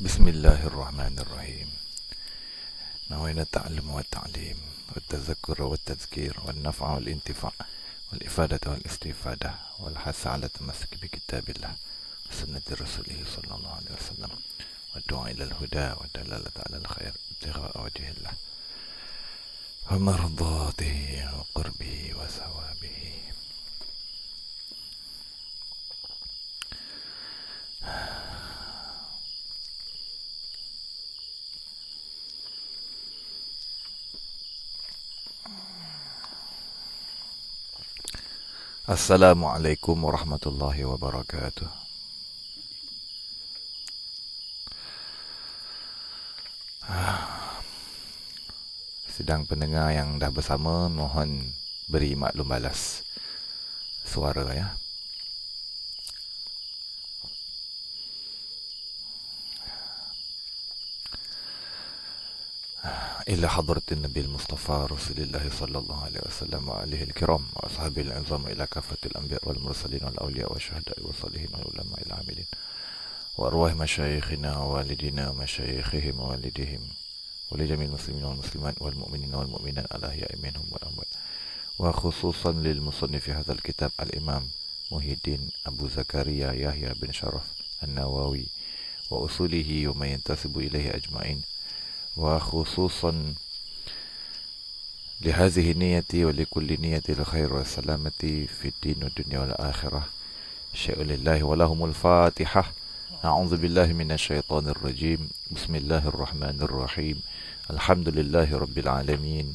بسم الله الرحمن الرحيم. نوينا التعلم والتعليم والتذكر والتذكير والنفع والانتفاع والإفادة والاستفادة والحث على التمسك بكتاب الله وسنة رسوله صلى الله عليه وسلم والدعاء إلى الهدى والدلالة على الخير ابتغاء وجه الله ومرضاته وقربه وثوابه. Assalamualaikum warahmatullahi wabarakatuh. Sidang pendengar yang dah bersama, mohon beri maklum balas suara ya. إلى حضرة النبي المصطفى رسول الله صلى الله عليه وسلم وآله الكرام وأصحابه العظام، إلى كافة الأنبياء والمرسلين والأولياء والشهداء والصالحين والعلماء العاملين، وأرواح مشايخنا ووالدينا ومشايخهم ووالديهم، ولجميع المسلمين والمسلمات والمؤمنين والمؤمنات الأحياء منهم والأموات، وخصوصا للمصنف هذا الكتاب الإمام محي الدين أبو زكريا يحيى بن شرف النووي وأصوله وما ينتسب إليه أجمعين، وخصوصا لهذه النية ولكل نية الخير والسلامة في الدين والدنيا والآخرة. شيء لله ولهم الفاتحة. أعوذ بالله من الشيطان الرجيم. بسم الله الرحمن الرحيم. الحمد لله رب العالمين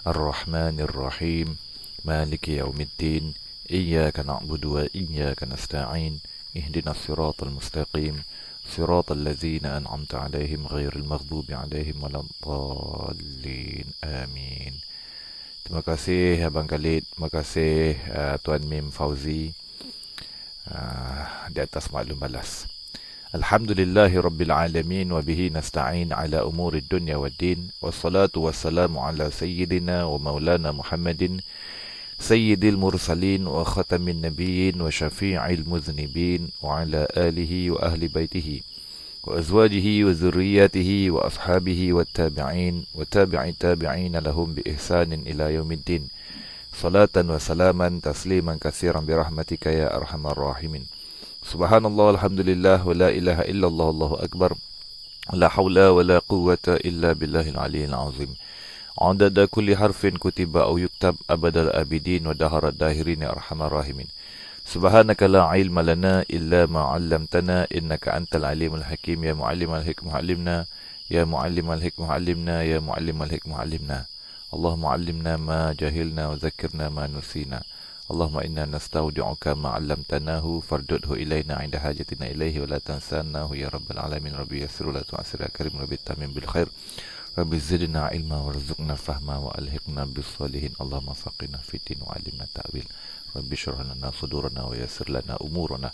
الرحمن الرحيم مالك يوم الدين إياك نعبد وإياك نستعين اهدنا الصراط المستقيم صراط الذين أنعمت عليهم غير المغضوب عليهم ولا الضالين. Amin. Terima kasih Abang Khalid, terima kasih Tuan Mim Fauzi di atas maklum balas. Alhamdulillahi Rabbil Alamin wa bihi nasta'in ala umuri dunya wad din, wassalatu wassalamu ala sayyidina wa maulana Muhammadin sayyidil mursalin wa khatamin nabiyyin wa syafi'il muznibin wa ala alihi wa ahli baitihi wa azwajihi wa zurriyatihi wa ashabihi wa tabi'in wa tabi'i tabi'in lahum bi ihsanin ila yaumiddin. Salatan wa salaman tasliman katsiran bi rahmatika ya arhamar rahimin. Subhanallah walhamdulillah wa la ilaha illallah Allahu akbar. La hawla wa la quwwata illa billahil aliyyil azim. عدد كل حرف كتب أو يكتب أبد الآبدين ودهر الداهرين أرحم الراحمين. سبحانك لا علم لنا إلا ما علمتنا إنك أنت العليم الحكيم. يا معلم الحكمة علمنا، يا معلم الحكمة علمنا، يا معلم الحكمة علمنا. اللهم علمنا ما جهلنا وذكرنا ما نسينا. اللهم إنا نستودعك ما علمتناه فاردده إلينا عند حاجتنا إليه ولا تنساناه يا رب العالمين. ربي يسر ولا تعسر يا كريم، ربي التمم بالخير، ربي زدنا علما وارزقنا فهما وألهقنا بالصالحين. اللهم فقنا في الدين وعلمنا التأويل. ربي اشرح لنا صدورنا ويسر لنا أمورنا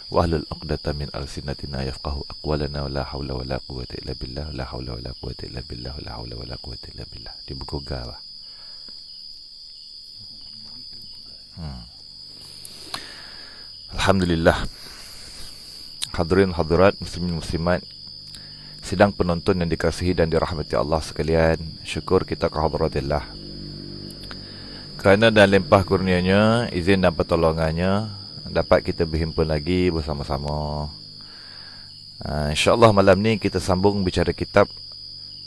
واحلل عقدة من ألسنتنا يفقهوا أقوالنا. ولا حول ولا قوة إلا بالله، لا حول ولا قوة إلا بالله، لا حول ولا قوة إلا بالله. Di buku Gawa. Alhamdulillah. Hadirin hadirat muslimin muslimat, sidang penonton yang dikasihi dan dirahmati Allah sekalian, syukur kita ke hadratillah kerana dan limpah kurnianya, izin dan pertolongannya dapat kita berhimpun lagi bersama-sama. InsyaAllah malam ni kita sambung bicara kitab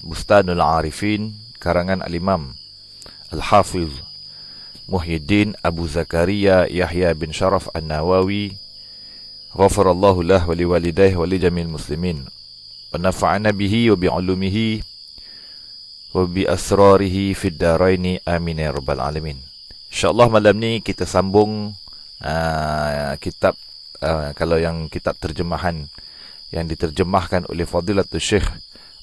Bustanul Arifin karangan Al-Imam Al-Hafiz Muhyi Din Abu Zakaria Yahya bin Sharaf An-Nawawi, ghafarallahu lah wa liwalidayhi wa li jamil muslimin wa nafa'ana bihi wa bi'ulumihi wa bi asrarihi fid daraini amin ya rabbal alamin. InsyaAllah malam ni kita sambung kitab kalau yang kitab terjemahan yang diterjemahkan oleh Fadilatul Syekh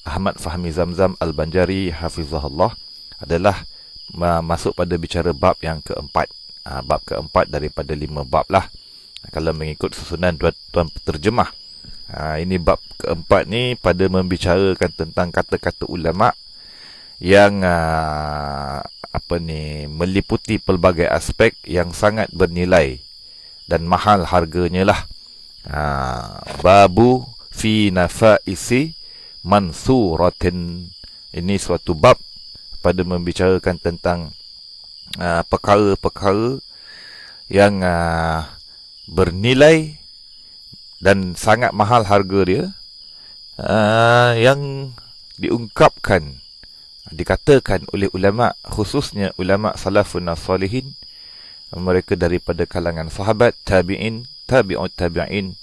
Ahmad Fahmi Zamzam Al-Banjari hafizahullah adalah masuk pada bicara bab yang keempat. Bab keempat daripada 5 bab lah kalau mengikut susunan tuan terjemah. Ini bab keempat ni pada membicarakan tentang kata-kata ulama yang meliputi pelbagai aspek yang sangat bernilai dan mahal harganya lah. Babu fi nafaisi mansuratin. Ini suatu bab pada membicarakan tentang perkara-perkara yang bernilai dan sangat mahal harga dia, yang diungkapkan, dikatakan oleh ulama, khususnya ulama salafun salihin, mereka daripada kalangan sahabat, tabi'in, tabi'ut tabi'in,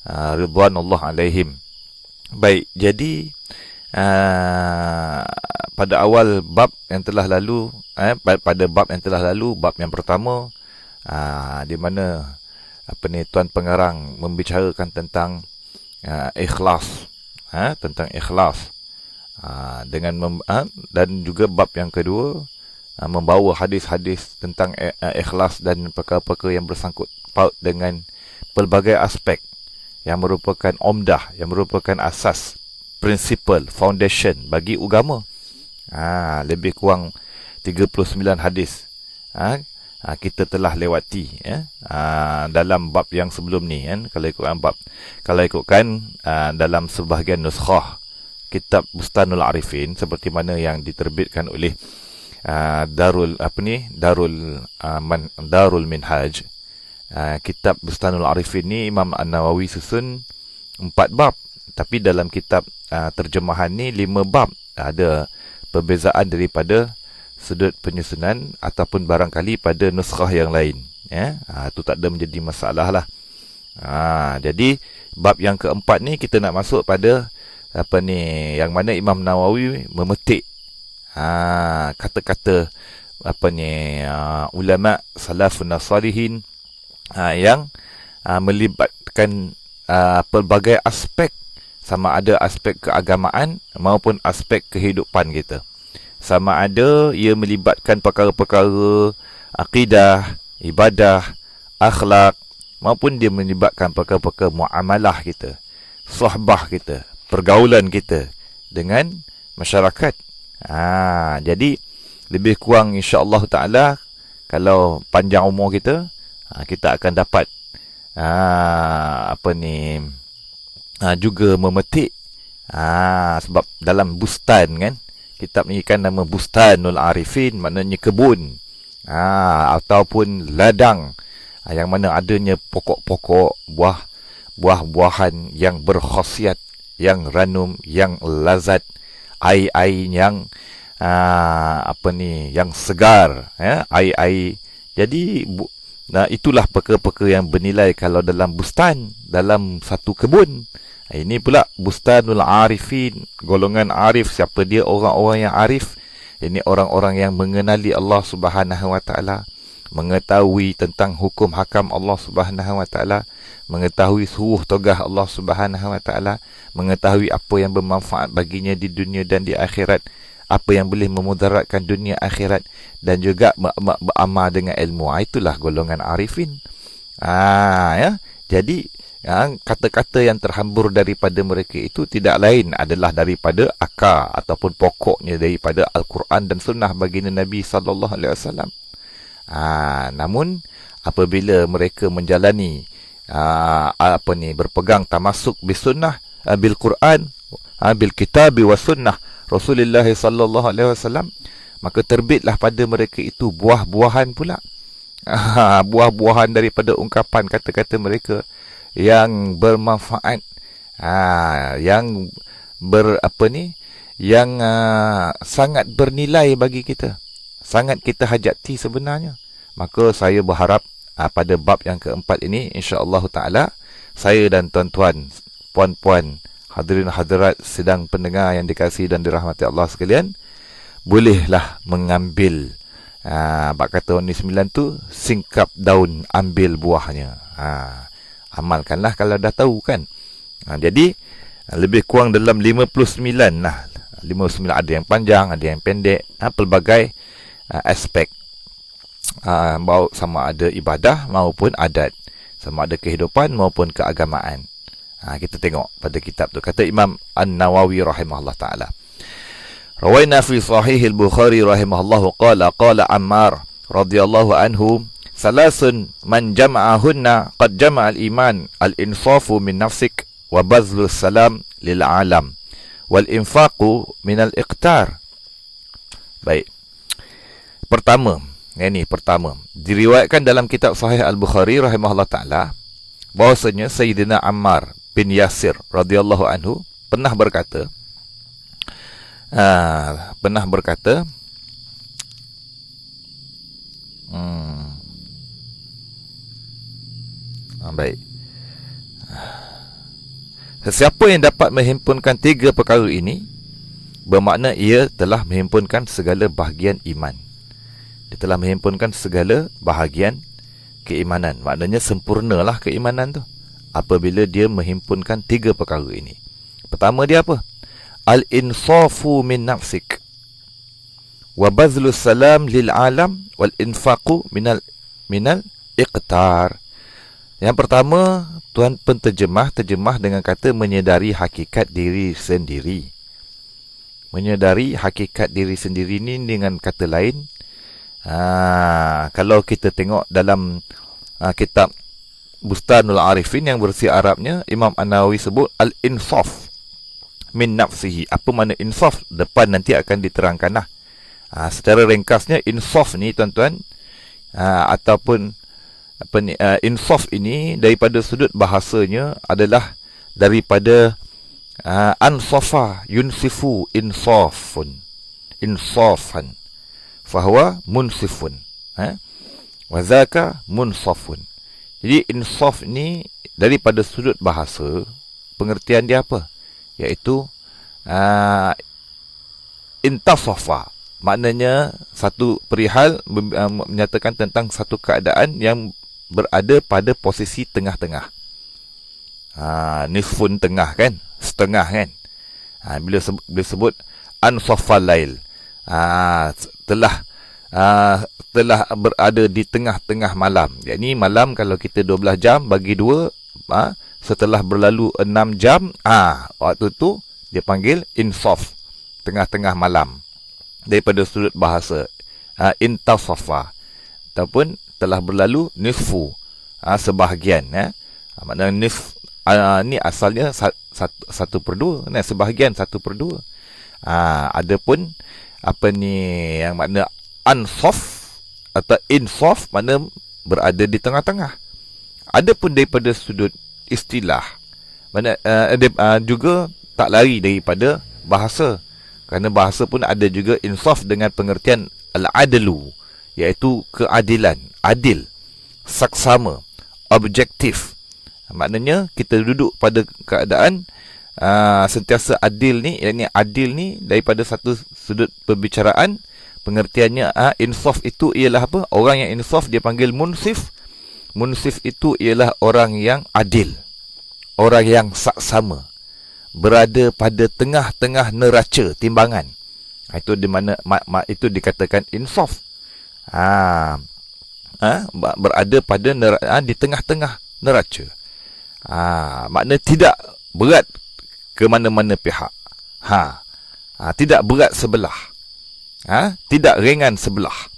ridwanullah alaihim. Baik, jadi pada awal bab yang telah lalu, pada bab yang telah lalu, bab yang pertama, di mana Tuan Pengarang membicarakan tentang ikhlas, tentang ikhlas, dan juga bab yang kedua membawa hadis-hadis tentang ikhlas dan perkara-perkara yang bersangkut paut dengan pelbagai aspek yang merupakan omdah, yang merupakan asas, principle, foundation bagi agama. Lebih kurang 39 hadis kita telah lewati dalam bab yang sebelum ni, kalau ikutkan dalam sebahagian nuskhah kitab Bustanul Arifin, seperti mana yang diterbitkan oleh Darul Minhaj, kitab Bustanul Arifin ni Imam An-Nawawi susun 4 bab, tapi dalam kitab terjemahan ni 5 bab. Ada perbezaan daripada sudut penyusunan ataupun barangkali pada nuskhah yang lain, itu tak ada menjadi masalah lah. Jadi bab yang keempat ni kita nak masuk pada yang mana Imam Nawawi memetik kata-kata ulama salafun salihin yang melibatkan pelbagai aspek, sama ada aspek keagamaan maupun aspek kehidupan kita. Sama ada ia melibatkan perkara-perkara akidah, ibadah, akhlak, maupun dia melibatkan perkara-perkara muamalah kita, sohbah kita, pergaulan kita dengan masyarakat. Jadi lebih kurang insya-Allah taala, kalau panjang umur kita, kita akan dapat juga memetik, sebab dalam bustan kan, kitab ni kan nama Bustanul Arifin, maknanya kebun, ataupun ladang, yang mana adanya pokok-pokok, buah-buahan yang berkhasiat, yang ranum, yang lazat, air-air yang yang segar, air-air. Jadi itulah perkara-perkara yang bernilai kalau dalam bustan, dalam satu kebun. Ini pula Bustanul Arifin, golongan arif. Siapa dia orang-orang yang arif? Ini orang-orang yang mengenali Allah Subhanahu Wa Taala, mengetahui tentang hukum hakam Allah Subhanahu Wa Taala, mengetahui suruh togah Allah Subhanahu Wa Taala, mengetahui apa yang bermanfaat baginya di dunia dan di akhirat, apa yang boleh memudaratkan dunia akhirat, dan juga beramal dengan ilmu. Itulah golongan arifin. Jadi kata-kata yang terhambur daripada mereka itu tidak lain adalah daripada akar ataupun pokoknya daripada Al-Quran dan Sunnah baginda Nabi sallallahu alaihi wasallam. Namun apabila mereka menjalani berpegang tamasuk bis sunnah, bil Quran, bil kitabi was sunnah Rasulullah sallallahu alaihi wasallam, maka terbitlah pada mereka itu buah-buahan pula. Buah-buahan daripada ungkapan kata-kata mereka yang bermanfaat, yang yang sangat bernilai bagi kita, sangat kita hajati sebenarnya. Maka saya berharap pada bab yang keempat ini, insya-Allah taala, saya dan tuan-tuan, puan-puan, hadirin hadirat sedang pendengar yang dikasihi dan dirahmati Allah sekalian, bolehlah mengambil bab kata orang ni 9 tu, singkap daun ambil buahnya. Amalkanlah kalau dah tahu kan. Jadi lebih kurang dalam 59 lah. 59, ada yang panjang, ada yang pendek, pelbagai aspek, sama ada ibadah maupun adat, sama ada kehidupan maupun keagamaan. Kita tengok pada kitab tu. Kata Imam An-Nawawi rahimahullah ta'ala, rawaina fi sahih al-Bukhari rahimahullah qala Ammar radhiyallahu anhu, salasun man jama'ahunna qad jama'al iman al-insafu min nafsik wa bazlus salam lil alam wal infaqu minal iqtar. Baik. Pertama, diriwayatkan dalam kitab Sahih Al-Bukhari rahimahullah taala bahwasanya Sayyidina Ammar bin Yasir radhiyallahu anhu pernah berkata baik. Sesiapa yang dapat menghimpunkan tiga perkara ini, bermakna ia telah menghimpunkan segala bahagian iman. Dia telah menghimpunkan segala bahagian keimanan. Maknanya sempurnalah keimanan tu apabila dia menghimpunkan tiga perkara ini. Pertama dia apa? Al-insafu min nafsik wa bazlus salam lil alam wal infaqu minal iqtar. Yang pertama, Tuhan penterjemah dengan kata menyedari hakikat diri sendiri. Menyedari hakikat diri sendiri ni dengan kata lain, kalau kita tengok dalam kitab Bustanul Arifin yang versi Arabnya, Imam An-Nawawi sebut al-insaf min nafsihi. Apa makna insaf? Depan nanti akan diterangkan lah. Secara ringkasnya, insaf ni tuan-tuan, ataupun insaf ini daripada sudut bahasanya adalah daripada ansafa yunsifu insafan fahuwa munsifun wa zaka munsafun. Jadi insaf ni daripada sudut bahasa, pengertian dia apa? Iaitu intasafa, maknanya satu perihal menyatakan tentang satu keadaan yang berada pada posisi tengah-tengah. Nisfun tengah kan, setengah kan. Bila sebut ansafal lail, telah berada di tengah-tengah malam. Yakni malam kalau kita 12 jam bagi 2, setelah berlalu 6 jam, waktu tu dia panggil insaf, tengah-tengah malam. Daripada sudut bahasa, intasafa, ataupun telah berlalu nisfu, sebahagian. Maknanya nisf ni asalnya 1/2, sebahagian 1/2. Adapun apa ni yang makna ansaf atau insaf, makna berada di tengah-tengah. Adapun daripada sudut istilah, makna juga tak lari daripada bahasa, kerana bahasa pun ada juga insaf dengan pengertian al-adlu, iaitu keadilan, adil, saksama, objektif. Maknanya kita duduk pada keadaan sentiasa adil ni. Yang adil ni daripada satu sudut perbicaraan, pengertiannya insaf itu ialah apa? Orang yang insaf dia panggil munsif. Munsif itu ialah orang yang adil, orang yang saksama, berada pada tengah-tengah neraca timbangan. Itu di mana itu dikatakan insaf. Berada pada di tengah-tengah neraca. Makna tidak berat ke mana-mana pihak. Tidak berat sebelah. Tidak ringan sebelah.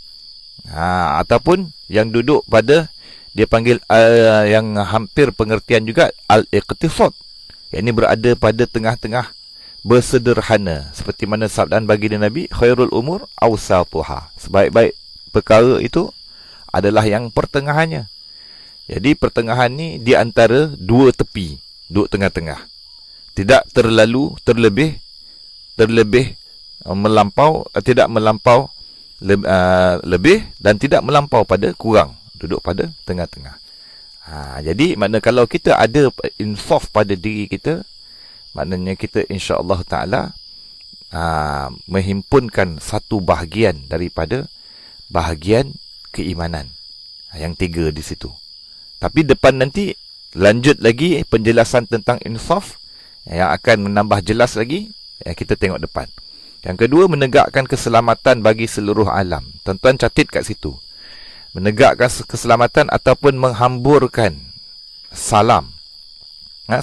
Ataupun yang duduk pada, dia panggil yang hampir pengertian juga al-iqtisad. Yang ini berada pada tengah-tengah, bersederhana. Seperti mana sabdaan baginda Nabi, khairul umur awsatuha. Sebaik-baik perkara itu adalah yang pertengahannya. Jadi pertengahan ni di antara dua tepi, duduk tengah-tengah. Tidak terlalu terlebih melampau, tidak melampau lebih, dan tidak melampau pada kurang, duduk pada tengah-tengah. Jadi makna kalau kita ada insaf pada diri kita, maknanya kita insya-Allah taala menghimpunkan satu bahagian daripada bahagian keimanan. Yang tiga di situ. Tapi depan nanti lanjut lagi penjelasan tentang insaf yang akan menambah jelas lagi. Kita tengok depan. Yang kedua, menegakkan keselamatan bagi seluruh alam. Tuan-tuan catat kat situ. Menegakkan keselamatan ataupun menghamburkan salam.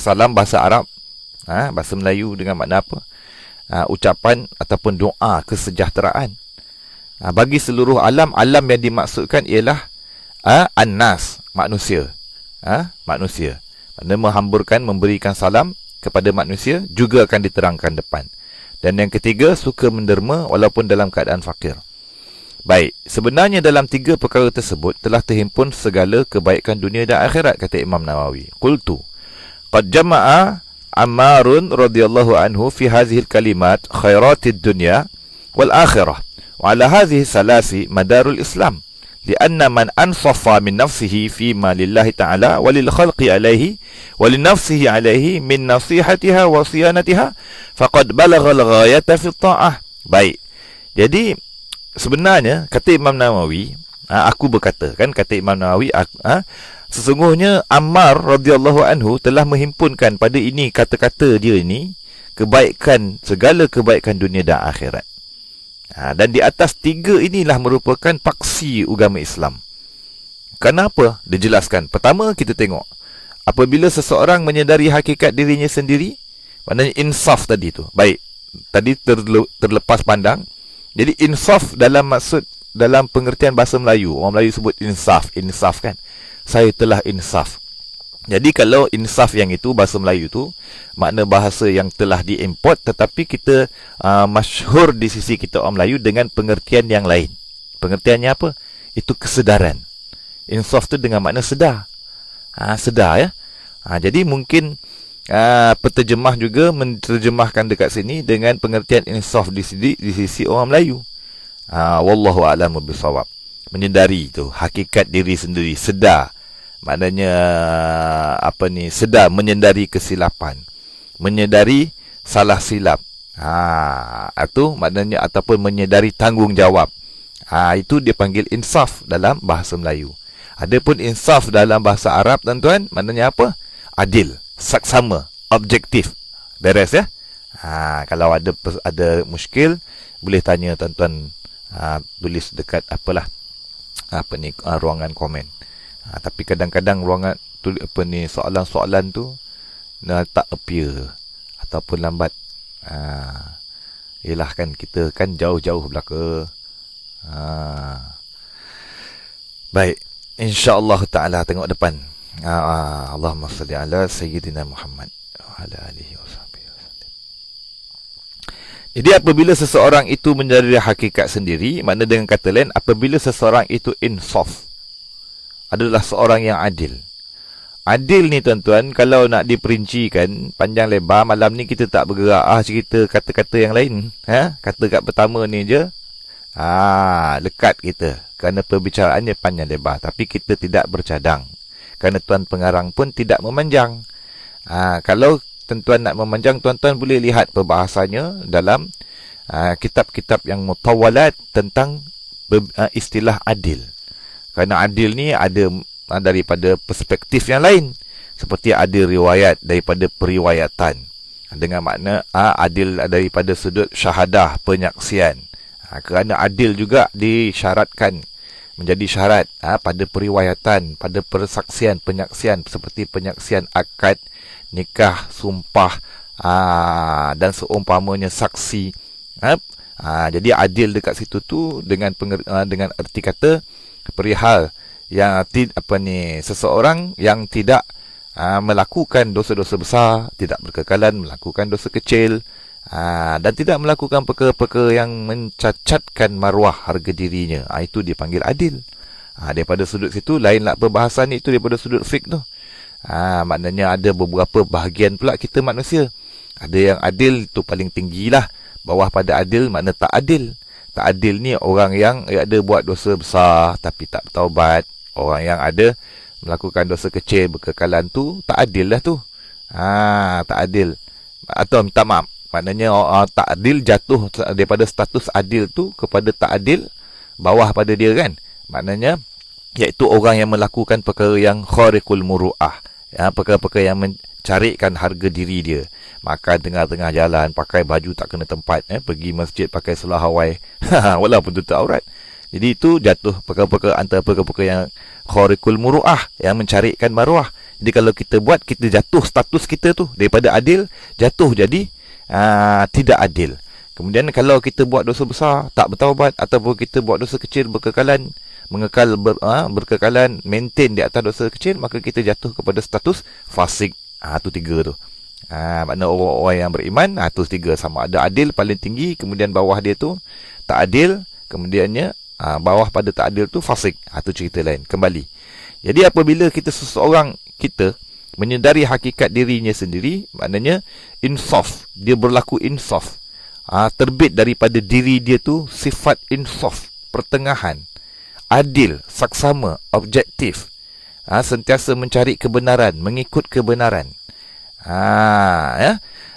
Salam bahasa Arab, bahasa Melayu dengan makna apa? Ucapan ataupun doa kesejahteraan. Bagi seluruh alam. Alam yang dimaksudkan ialah An-nas, manusia. Manusia. Maknanya menghamburkan, memberikan salam kepada manusia juga akan diterangkan depan. Dan yang ketiga, suka menderma walaupun dalam keadaan fakir. Baik, sebenarnya dalam tiga perkara tersebut telah terhimpun segala kebaikan dunia dan akhirat, kata Imam Nawawi. Qultu qad jama'a Ammarun radhiyallahu anhu fi hadhihi kalimat khairatid dunya wal akhirah. Wa ala hadhihi salasi madarul Islam. لأن من أنصف من نفسه فيما لله تعالى وللخلق عليه ولنفسه عليه من نصيحتها وصيانتها فقد بلغ الغاية في الطاعة. Baik, jadi sebenarnya kata Imam Nawawi, aku berkata kan, kata Imam Nawawi, sesungguhnya Ammar radhiyallahu anhu telah menghimpunkan pada ini kata-kata dia ini kebaikan, segala kebaikan dunia dan akhirat. Dan di atas tiga inilah merupakan paksi agama Islam. Kenapa? Dijelaskan. Pertama, kita tengok apabila seseorang menyedari hakikat dirinya sendiri, maknanya insaf tadi tu. Baik, tadi terlepas pandang. Jadi insaf dalam pengertian bahasa Melayu, orang Melayu sebut insaf kan. Saya telah insaf. Jadi kalau insaf yang itu, bahasa Melayu tu, makna bahasa yang telah diimport, tetapi kita masyhur di sisi kita orang Melayu dengan pengertian yang lain. Pengertiannya apa? Itu kesedaran. Insaf tu dengan makna sedar. Sedar ya. Jadi mungkin penterjemah juga menterjemahkan dekat sini dengan pengertian insaf di sisi orang Melayu. Wallahu a'lamu bissawab. Menyedari tu hakikat diri sendiri, sedar. Maknanya sedar, menyedari kesilapan, menyedari salah silap. Itu maknanya, ataupun menyedari tanggungjawab. Itu dia panggil insaf dalam bahasa Melayu. Adapun insaf dalam bahasa Arab, tuan-tuan, maknanya apa? Adil, saksama, objektif. Beres ya? Kalau ada muskil, boleh tanya tuan-tuan, tulis dekat ruangan komen. Tapi kadang-kadang ruangan soalan-soalan tu tak appear ataupun lambat. Yelah kan, kita kan jauh-jauh belaka. Baik, insya-Allah taala tengok depan. Allahumma salli ala sayyidina Muhammad wa ala alihi wasahbihi wasallam. Jadi apabila seseorang itu menyadari hakikat sendiri, makna dengan kata lain, apabila seseorang itu insaf, adalah seorang yang adil. Adil ni tuan-tuan, kalau nak diperincikan panjang lebar, malam ni kita tak bergerak cerita kata-kata yang lain. Kata kat pertama ni je lekat kita, kerana perbicaraannya panjang lebar. Tapi kita tidak bercadang, kerana tuan pengarang pun tidak memanjang. Kalau tuan-tuan nak memanjang, tuan-tuan boleh lihat perbahasannya dalam kitab-kitab yang mutawalat tentang istilah adil. Kerana adil ni ada daripada perspektif yang lain. Seperti ada riwayat daripada periwayatan. Dengan makna adil daripada sudut syahadah, penyaksian. Kerana adil juga disyaratkan, menjadi syarat pada periwayatan, pada persaksian, penyaksian. Seperti penyaksian akad, nikah, sumpah dan seumpamanya saksi. Jadi adil dekat situ tu dengan erti kata perihal yang seseorang yang tidak melakukan dosa-dosa besar, tidak berkekalan melakukan dosa kecil, dan tidak melakukan perkara-perkara yang mencacatkan maruah harga dirinya. Itu dipanggil adil. Daripada sudut situ, lainlah perbahasan itu daripada sudut fiqh tu. Maknanya ada beberapa bahagian pula kita manusia. Ada yang adil tu paling tinggilah. Bawah pada adil makna tak adil. Tak adil ni orang yang ada buat dosa besar tapi tak bertaubat. Orang yang ada melakukan dosa kecil berkekalan tu tak adil lah tu. Tak adil. Atau minta maaf, maknanya tak adil jatuh daripada status adil tu kepada tak adil, bawah pada dia kan. Maknanya iaitu orang yang melakukan perkara yang khariqul muru'ah, perkara-perkara yang mencarikan harga diri dia. Makan tengah-tengah jalan, pakai baju tak kena tempat, pergi masjid pakai seluar Hawaii walaupun tutup aurat. Jadi itu jatuh perkara-perkara antara perkara-perkara yang khariqul muru'ah, yang mencarikan maruah. Jadi kalau kita buat, kita jatuh status kita tu daripada adil jatuh jadi tidak adil. Kemudian kalau kita buat dosa besar tak bertaubat, ataupun kita buat dosa kecil berkekalan, berkekalan maintain di atas dosa kecil, maka kita jatuh kepada status fasik. Tu 3 tu. Makna orang-orang yang beriman, tu 3. Sama ada adil paling tinggi, kemudian bawah dia tu tak adil, kemudiannya bawah pada tak adil tu fasik. Tu cerita lain. Kembali. Jadi apabila seseorang kita menyedari hakikat dirinya sendiri, maknanya insaf, dia berlaku insaf. Terbit daripada diri dia tu sifat insaf, pertengahan, adil, saksama, objektif. Sentiasa mencari kebenaran, mengikut kebenaran.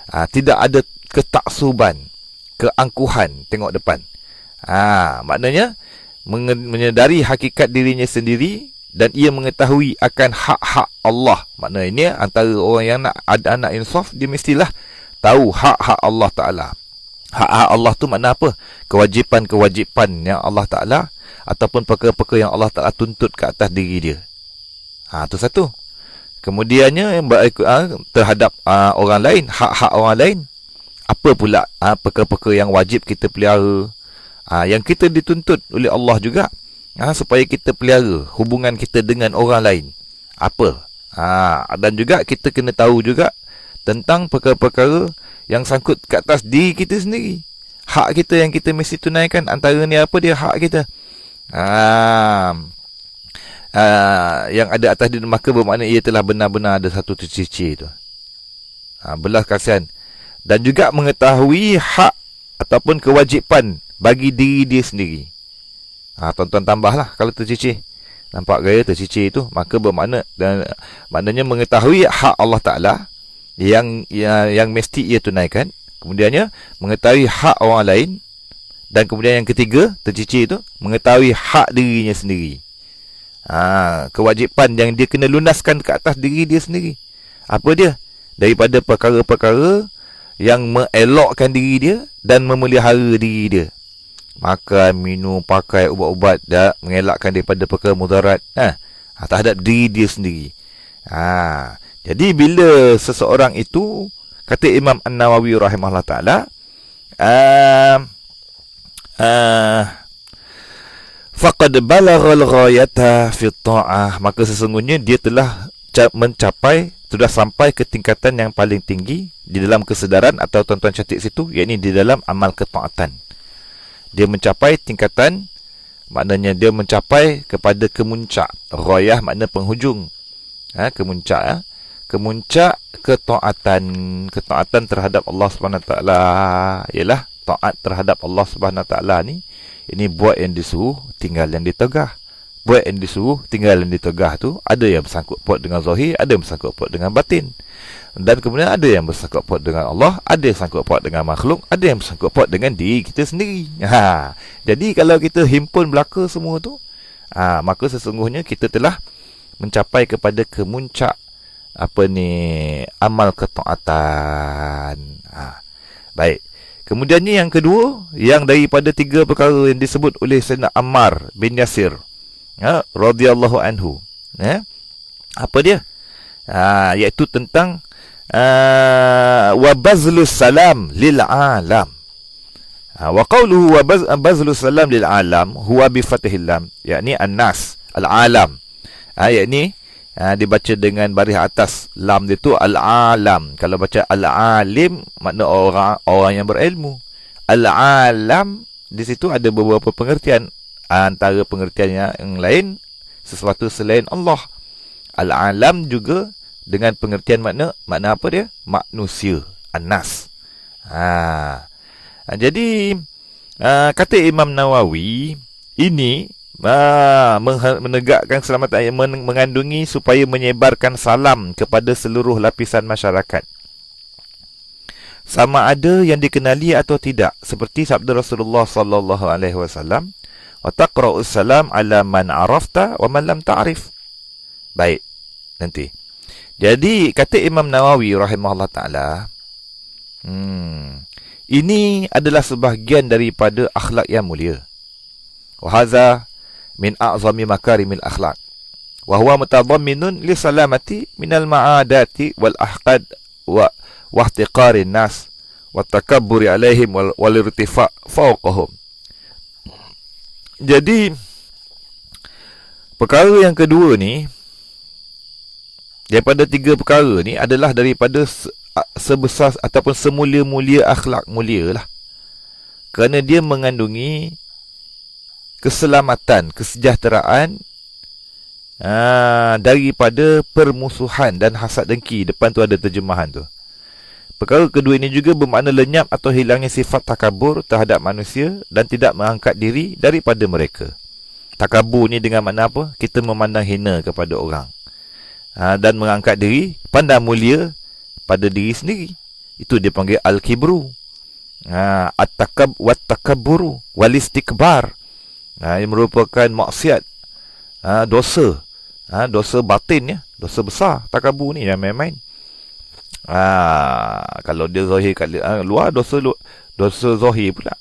Tidak ada ketaksuban, keangkuhan, tengok depan. Maknanya menyedari hakikat dirinya sendiri dan ia mengetahui akan hak-hak Allah. Maknanya ini antara orang yang nak ada anak insaf, dia mestilah tahu hak-hak Allah Ta'ala. Hak-hak Allah tu makna apa? Kewajipan-kewajipan yang Allah Ta'ala ataupun perkara-perkara yang Allah Ta'ala tuntut ke atas diri dia. Tu satu. Kemudiannya terhadap orang lain, hak-hak orang lain. Apa pula perkara-perkara yang wajib kita pelihara, yang kita dituntut oleh Allah juga, supaya kita pelihara hubungan kita dengan orang lain. Apa? Dan juga kita kena tahu juga tentang perkara-perkara yang sangkut ke atas diri kita sendiri. Hak kita yang kita mesti tunaikan. Antara ni apa dia hak kita? Yang ada atas dia, maka bermakna ia telah benar-benar ada satu tercicir tu. Belas kasihan. Dan juga mengetahui hak ataupun kewajipan bagi diri dia sendiri. Tuan-tuan tambahlah kalau tercicir. Nampak gaya tercicir itu, maka bermakna maknanya mengetahui hak Allah Ta'ala yang mesti ia tunaikan. Kemudiannya mengetahui hak orang lain. Dan kemudian yang ketiga, tercicir itu, mengetahui hak dirinya sendiri. Kewajipan yang dia kena lunaskan ke atas diri dia sendiri. Apa dia? Daripada perkara-perkara yang mengelokkan diri dia dan memelihara diri dia. Makan, minum, pakai ubat-ubat, mengelakkan daripada perkara mudarat terhadap diri dia sendiri. Jadi bila seseorang itu, kata Imam An-Nawawi rahimahullah ta'ala, faqad balaghal ghayata fi ta'ah, maka sesungguhnya dia telah sudah sampai ke tingkatan yang paling tinggi di dalam kesedaran, atau tuan-tuan catat situ, iaitu di dalam amal ketaatan. Dia mencapai tingkatan, maknanya dia mencapai kepada kemuncak. Ghayah makna penghujung. Kemuncak. Kemuncak ketaatan terhadap Allah SWT ialah taat terhadap Allah SWT ni. Ini buat yang disuruh, tinggal yang ditegah. Buat yang disuruh, tinggal yang ditegah tu, ada yang bersangkut paut dengan zahir, ada yang bersangkut paut dengan batin. Dan kemudian ada yang bersangkut paut dengan Allah, ada yang bersangkut paut dengan makhluk, ada yang bersangkut paut dengan diri kita sendiri. Jadi kalau kita himpun belaka semua tu, maka sesungguhnya kita telah mencapai kepada kemuncak amal ketaatan. Baik. Kemudiannya yang kedua, yang daripada 3 perkara yang disebut oleh Sayyidina Ammar bin Yasir, radhiyallahu anhu. Apa dia? Iaitu tentang wa bazlus salam lil alam. Wa qawluhu wa bazlus salam lil alam huwa bi fathil lam, yakni an-nas, al-alam. Yakni dibaca dengan baris atas lam itu al-alam. Kalau baca al-alim, makna orang yang berilmu. Al-alam di situ ada beberapa pengertian. Antara pengertiannya yang lain, sesuatu selain Allah. Al-alam juga dengan pengertian makna apa dia? Manusia, an-nas. Jadi kata Imam Nawawi, ini menegakkan keselamatan, mengandungi supaya menyebarkan salam kepada seluruh lapisan masyarakat, sama ada yang dikenali atau tidak, seperti sabda Rasulullah sallallahu alaihi wasallam, wa taqra'us salam ala man arafta wa man lam ta'rif. Baik, nanti. Jadi kata Imam Nawawi rahimahullah taala, ini adalah sebahagian daripada akhlak yang mulia. Wa hadza min a'zami makarimil akhlaq. Wa huwa mutadamminun li salamati minal ma'adati wal ahqad wa ihtiqarin nas wa takabburi alaihim wal irtifa' fawqahum. Jadi Perkara yang kedua ni, daripada 3 perkara ni adalah daripada sebesar ataupun semulia-mulia akhlak mulia lah. Kerana dia mengandungi keselamatan, kesejahteraan daripada permusuhan dan hasad dengki. Depan tu ada terjemahan tu. Perkara kedua ini juga bermakna lenyap atau hilangnya sifat takabur terhadap manusia dan tidak mengangkat diri daripada mereka. Takabur ni dengan makna apa? Kita memandang hina kepada orang. Dan mengangkat diri, pandang mulia pada diri sendiri. Itu dia panggil al-kibru. At-takabburu wal-istikbar. Ia merupakan maksiat, dosa, dosa batin ya, dosa besar. Takabur ni jangan main-main. Kalau dia zahir kat luar, dosa zahir pula.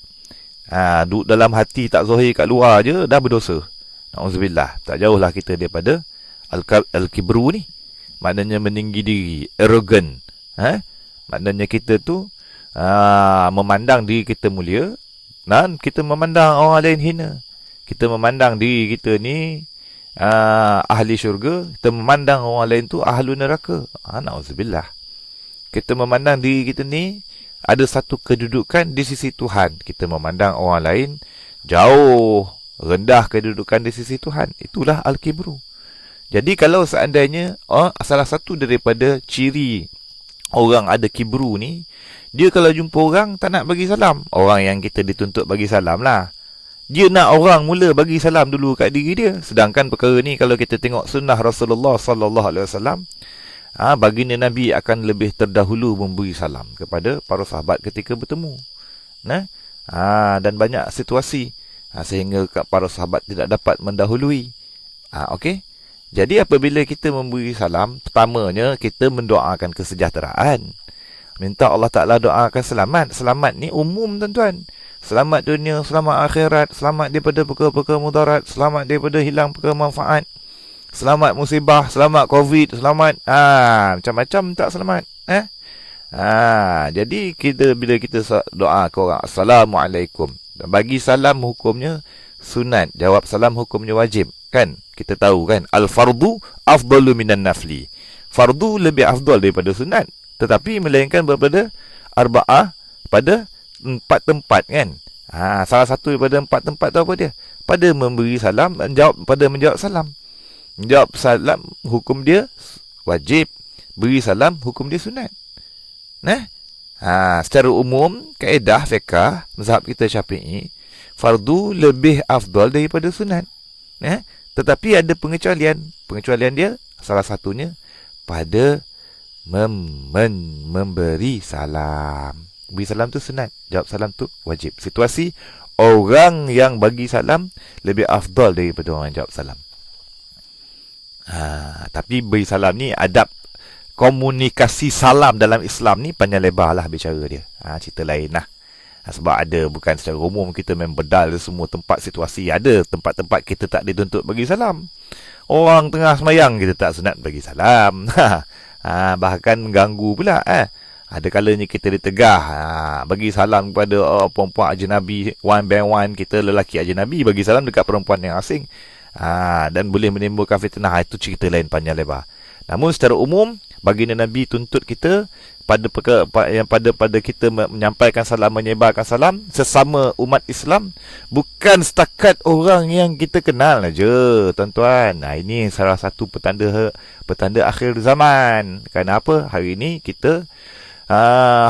Dalam hati tak zahir kat luar je dah berdosa. Na'udzubillah. Tak jauhlah kita daripada al-kibru ni. Maknanya meninggi diri, arrogant. Maknanya kita tu memandang diri kita mulia dan kita memandang orang lain hina. Kita memandang diri kita ni ahli syurga, kita memandang orang lain tu ahli neraka. Na'udzubillah. Kita memandang diri kita ni ada satu kedudukan di sisi Tuhan. Kita memandang orang lain jauh rendah kedudukan di sisi Tuhan. Itulah al-kibru. Jadi kalau seandainya salah satu daripada ciri orang ada kibru ni, dia kalau jumpa orang tak nak bagi salam. Orang yang kita dituntut bagi salam lah, dia nak orang mula bagi salam dulu kat diri dia. Sedangkan perkara ni kalau kita tengok sunnah Rasulullah sallallahu alaihi wasallam, baginda Nabi akan lebih terdahulu memberi salam kepada para sahabat ketika bertemu. Dan banyak situasi sehingga para sahabat tidak dapat mendahului. Okey. Jadi apabila kita memberi salam, pertamanya kita mendoakan kesejahteraan. Minta Allah Ta'ala doakan selamat. Selamat ni umum tuan-tuan. Selamat dunia, selamat akhirat, selamat daripada perkara-perkara mudarat, selamat daripada hilang perkara manfaat, selamat musibah, selamat covid, selamat macam-macam tak selamat. Jadi bila kita doa ke orang, Assalamualaikum, bagi salam hukumnya sunat, jawab salam hukumnya wajib. Kan? Kita tahu kan, al-fardu afdalu minan nafli. Fardu lebih afdal daripada sunat. Tetapi melainkan daripada arba'ah, pada 4 tempat kan. Salah satu daripada 4 tempat tu apa dia? Pada memberi salam dan menjawab salam. Menjawab salam hukum dia wajib, beri salam hukum dia sunat. Secara umum kaedah fiqh mazhab kita Syafi'i, fardu lebih afdal daripada sunat. Tetapi ada pengecualian. Pengecualian dia salah satunya pada memberi salam. Beri salam tu sunat, jawab salam tu wajib. Situasi orang yang bagi salam lebih afdal daripada orang yang jawab salam. Tapi beri salam ni, adab komunikasi salam dalam Islam ni panjang lebar lah bicara dia. Cerita lain lah. Sebab ada, bukan secara umum kita main bedal semua tempat situasi. Ada tempat-tempat kita tak dituntut bagi salam. Orang tengah semayang kita tak sunat bagi salam. Bahkan mengganggu pula. Ada kalanya kita ditegah, bagi salam kepada perempuan ajnabi, one by one. Kita lelaki ajnabi bagi salam dekat perempuan yang asing, dan boleh menimbulkan fitnah. Itu cerita lain panjang lebar. Namun secara umum baginda Nabi tuntut kita pada kita menyampaikan salam, menyebarkan salam sesama umat Islam, bukan setakat orang yang kita kenal aja, tuan-tuan. Ini salah satu petanda akhir zaman. Kenapa hari ini kita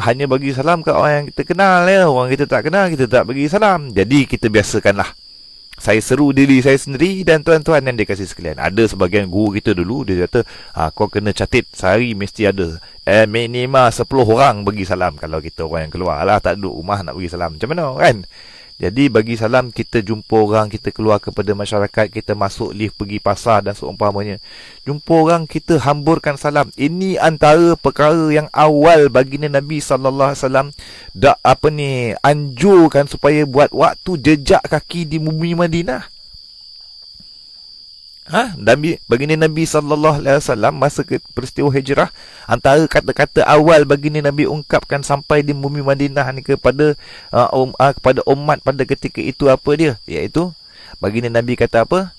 hanya bagi salam ke orang yang kita kenal ya. Orang kita tak kenal, kita tak bagi salam. Jadi kita biasakanlah. Saya seru diri saya sendiri dan tuan-tuan yang dikasih sekalian. Ada sebagian guru kita dulu, dia kata, kau kena catat sehari mesti ada minimal 10 orang bagi salam. Kalau kita orang yang keluar lah, tak duduk rumah nak bagi salam, macam mana kan? Jadi bagi salam, kita jumpa orang, kita keluar kepada masyarakat, kita masuk lift pergi pasar dan seumpamanya, jumpa orang, kita hamburkan salam. Ini antara perkara yang awal baginda Nabi SAW anjurkan supaya buat waktu jejak kaki di bumi Madinah. Baginda Nabi SAW masa peristiwa hijrah, antara kata-kata awal baginda Nabi ungkapkan sampai di bumi Madinah ni kepada umat pada ketika itu apa dia? Iaitu baginda Nabi kata apa?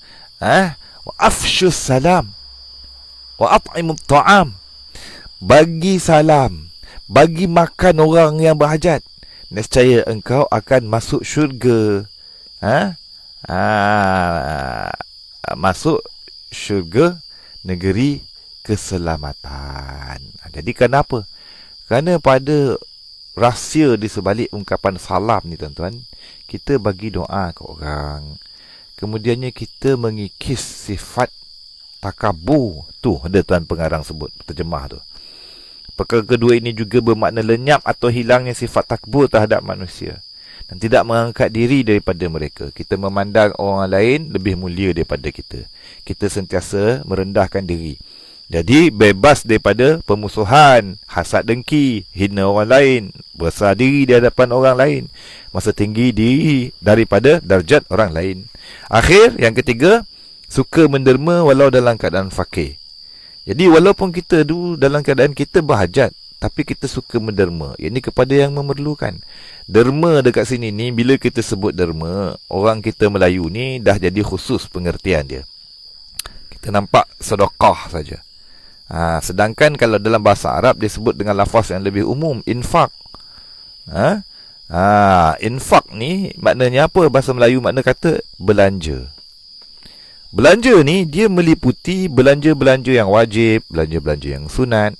Wa afshus salam wa at'imut ta'am. Bagi salam, bagi makan orang yang berhajat, nescaya engkau akan masuk syurga. Masuk syurga, negeri keselamatan. Jadi kenapa? Kerana pada rahsia di sebalik ungkapan salam ni tuan-tuan, kita bagi doa ke orang. Kemudiannya kita mengikis sifat takabur tu, ada tuan pengarang sebut, terjemah tu. Perkara kedua ini juga bermakna lenyap atau hilangnya sifat takbur terhadap manusia dan tidak mengangkat diri daripada mereka. Kita memandang orang lain lebih mulia daripada kita. Kita sentiasa merendahkan diri. Jadi bebas daripada pemusuhan, hasad dengki, hina orang lain, besar diri di hadapan orang lain, masa tinggi diri daripada darjat orang lain. Akhir, yang ketiga, suka menderma walau dalam keadaan fakir. Jadi walaupun kita dulu dalam keadaan kita berhajat, tapi kita suka menderma. Ini kepada yang memerlukan. Derma dekat sini ni, bila kita sebut derma, orang kita Melayu ni dah jadi khusus pengertian dia. Kita nampak sedekah saja. Sedangkan kalau dalam bahasa Arab dia sebut dengan lafaz yang lebih umum, infak. Infak ni maknanya apa? Bahasa Melayu makna kata belanja. Belanja ni dia meliputi belanja-belanja yang wajib, belanja-belanja yang sunat.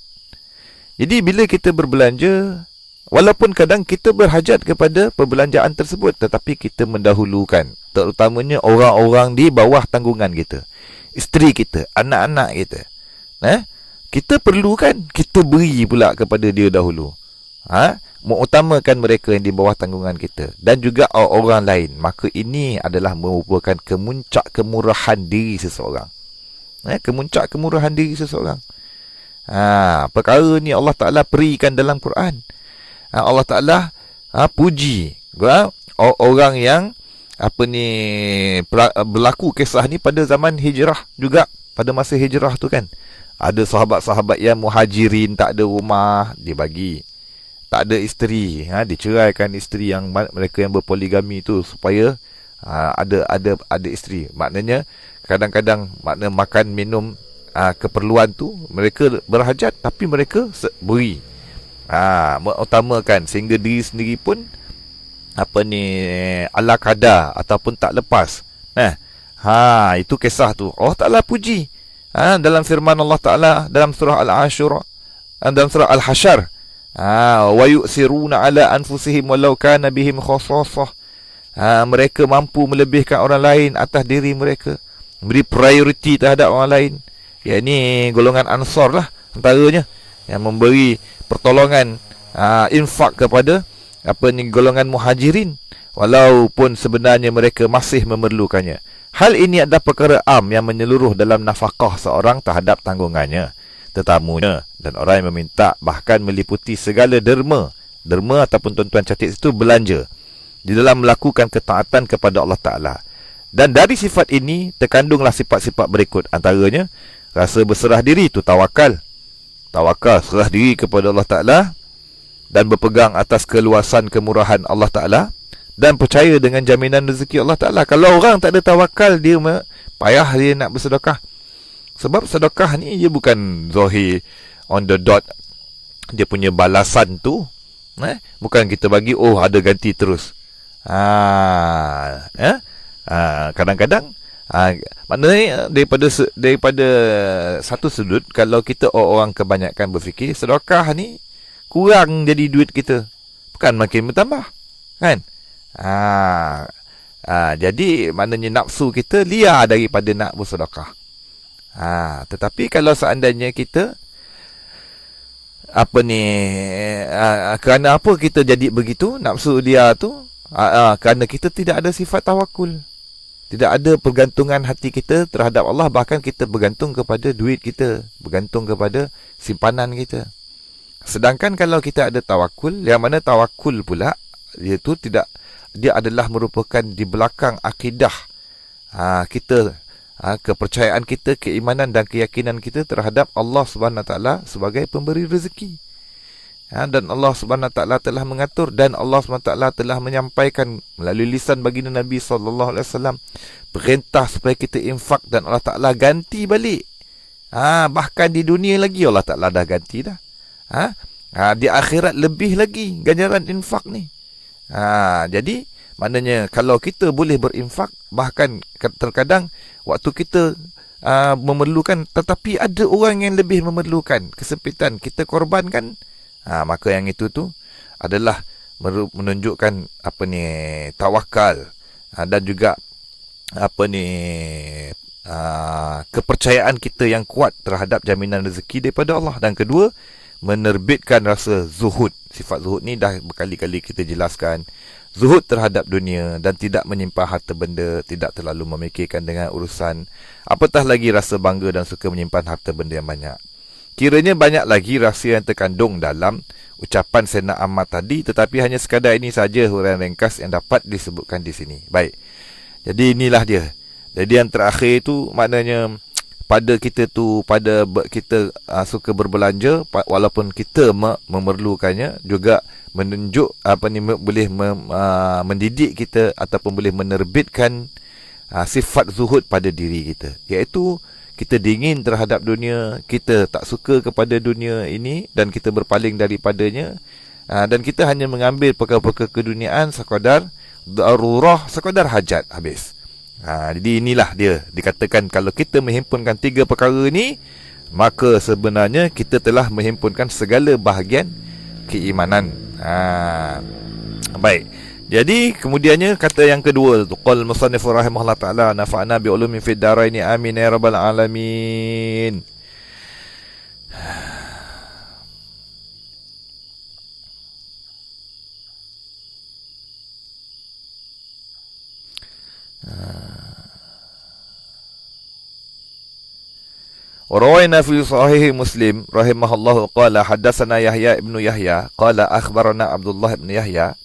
Jadi bila kita berbelanja, walaupun kadang kita berhajat kepada perbelanjaan tersebut, tetapi kita mendahulukan, terutamanya orang-orang di bawah tanggungan kita, isteri kita, anak-anak kita. Kita perlukan, kita beri pula kepada dia dahulu. Mengutamakan mereka yang di bawah tanggungan kita dan juga orang lain. Maka ini adalah merupakan kemuncak kemurahan diri seseorang. Kemuncak kemurahan diri seseorang. Perkara ni Allah Ta'ala berikan dalam Quran. Allah Ta'ala puji orang yang berlaku kisah ni pada zaman hijrah juga. Pada masa hijrah tu kan, ada sahabat-sahabat yang muhajirin, tak ada rumah, dia bagi. Tak ada isteri, diceraikan isteri yang mereka yang berpoligami tu supaya ada isteri. Maknanya kadang-kadang makna makan minum keperluan tu mereka berhajat, tapi mereka beri. Mengutamakan sehingga diri sendiri pun ala kadar ataupun tak lepas. Itu kisah tu Allah Ta'ala puji dalam firman Allah Ta'ala dalam surah Al-Ashura, dalam surah Al-Hasyr, wa yu'siruna ala anfusihim walau kana bihim khassasah. Mereka mampu melebihkan orang lain atas diri mereka, beri prioriti terhadap orang lain. Ini golongan Ansar lah antaranya, yang memberi pertolongan, infak kepada golongan muhajirin walaupun sebenarnya mereka masih memerlukannya. Hal ini adalah perkara am yang menyeluruh dalam nafkah seorang terhadap tanggungannya, tetamunya dan orang yang meminta, bahkan meliputi segala derma. Derma ataupun tuan-tuan catat itu belanja di dalam melakukan ketaatan kepada Allah Ta'ala. Dan dari sifat ini terkandunglah sifat-sifat berikut. Antaranya rasa berserah diri, itu tawakal. Tawakal, serah diri kepada Allah Ta'ala dan berpegang atas keluasan kemurahan Allah Ta'ala dan percaya dengan jaminan rezeki Allah Ta'ala. Kalau orang tak ada tawakal, dia payah dia nak bersedekah. Sebab sedekah ni dia bukan zahir on the dot, dia punya balasan tu bukan kita bagi ada ganti terus. Kadang-kadang maknanya daripada satu sudut, kalau kita orang kebanyakan berfikir sedekah ni kurang jadi duit kita, bukan makin bertambah kan. Jadi maknanya nafsu kita liar daripada nak bersedekah. Tetapi kalau seandainya kita kerana apa kita jadi begitu, nafsu dia tu kerana kita tidak ada sifat tawakul, tidak ada pergantungan hati kita terhadap Allah. Bahkan kita bergantung kepada duit kita, bergantung kepada simpanan kita. Sedangkan kalau kita ada tawakul, yang mana tawakul pula iaitu dia adalah merupakan di belakang akidah kita, kepercayaan kita, keimanan dan keyakinan kita terhadap Allah Subhanahu Wa Taala sebagai pemberi rezeki. Dan Allah Subhanahu Wa Taala telah mengatur, dan Allah Subhanahu Wa Taala telah menyampaikan melalui lisan baginda Nabi sallallahu alaihi wasallam perintah supaya kita infak, dan Allah Taala ganti balik. Bahkan di dunia lagi Allah Taala dah ganti dah. Di akhirat lebih lagi ganjaran infak ni. Jadi maknanya kalau kita boleh berinfak, bahkan terkadang waktu kita memerlukan, tetapi ada orang yang lebih memerlukan, kesempitan, kita korbankan, maka yang itu tu adalah menunjukkan tawakal, dan juga kepercayaan kita yang kuat terhadap jaminan rezeki daripada Allah. Dan kedua, menerbitkan rasa zuhud. Sifat zuhud ni dah berkali-kali kita jelaskan. Zuhud terhadap dunia dan tidak menyimpan harta benda, tidak terlalu memikirkan dengan urusan, apatah lagi rasa bangga dan suka menyimpan harta benda yang banyak. Kiranya banyak lagi rahsia yang terkandung dalam ucapan Sayyidina Ahmad tadi, tetapi hanya sekadar ini saja huraian ringkas yang dapat disebutkan di sini. Baik. Jadi inilah dia. Jadi yang terakhir tu maknanya pada kita suka berbelanja, walaupun kita memerlukannya, juga menunjuk boleh mendidik kita ataupun boleh menerbitkan sifat zuhud pada diri kita, iaitu kita dingin terhadap dunia, kita tak suka kepada dunia ini dan kita berpaling daripadanya, dan kita hanya mengambil perkara-perkara keduniaan sekadar darurah, sekadar hajat, habis. Jadi inilah dia, dikatakan kalau kita menghimpunkan tiga perkara ni, maka sebenarnya kita telah menghimpunkan segala bahagian keimanan. Baik. Jadi kemudiannya kata yang kedua tu, qal musannif rahimahullah taala, nafa'na bi ulumin fid daraini amin ya rabbal alamin. وروينا في صحيح مسلم رحمه الله قال حدثنا يحيى ابن يحيى قال أخبرنا عبد الله بن يحيى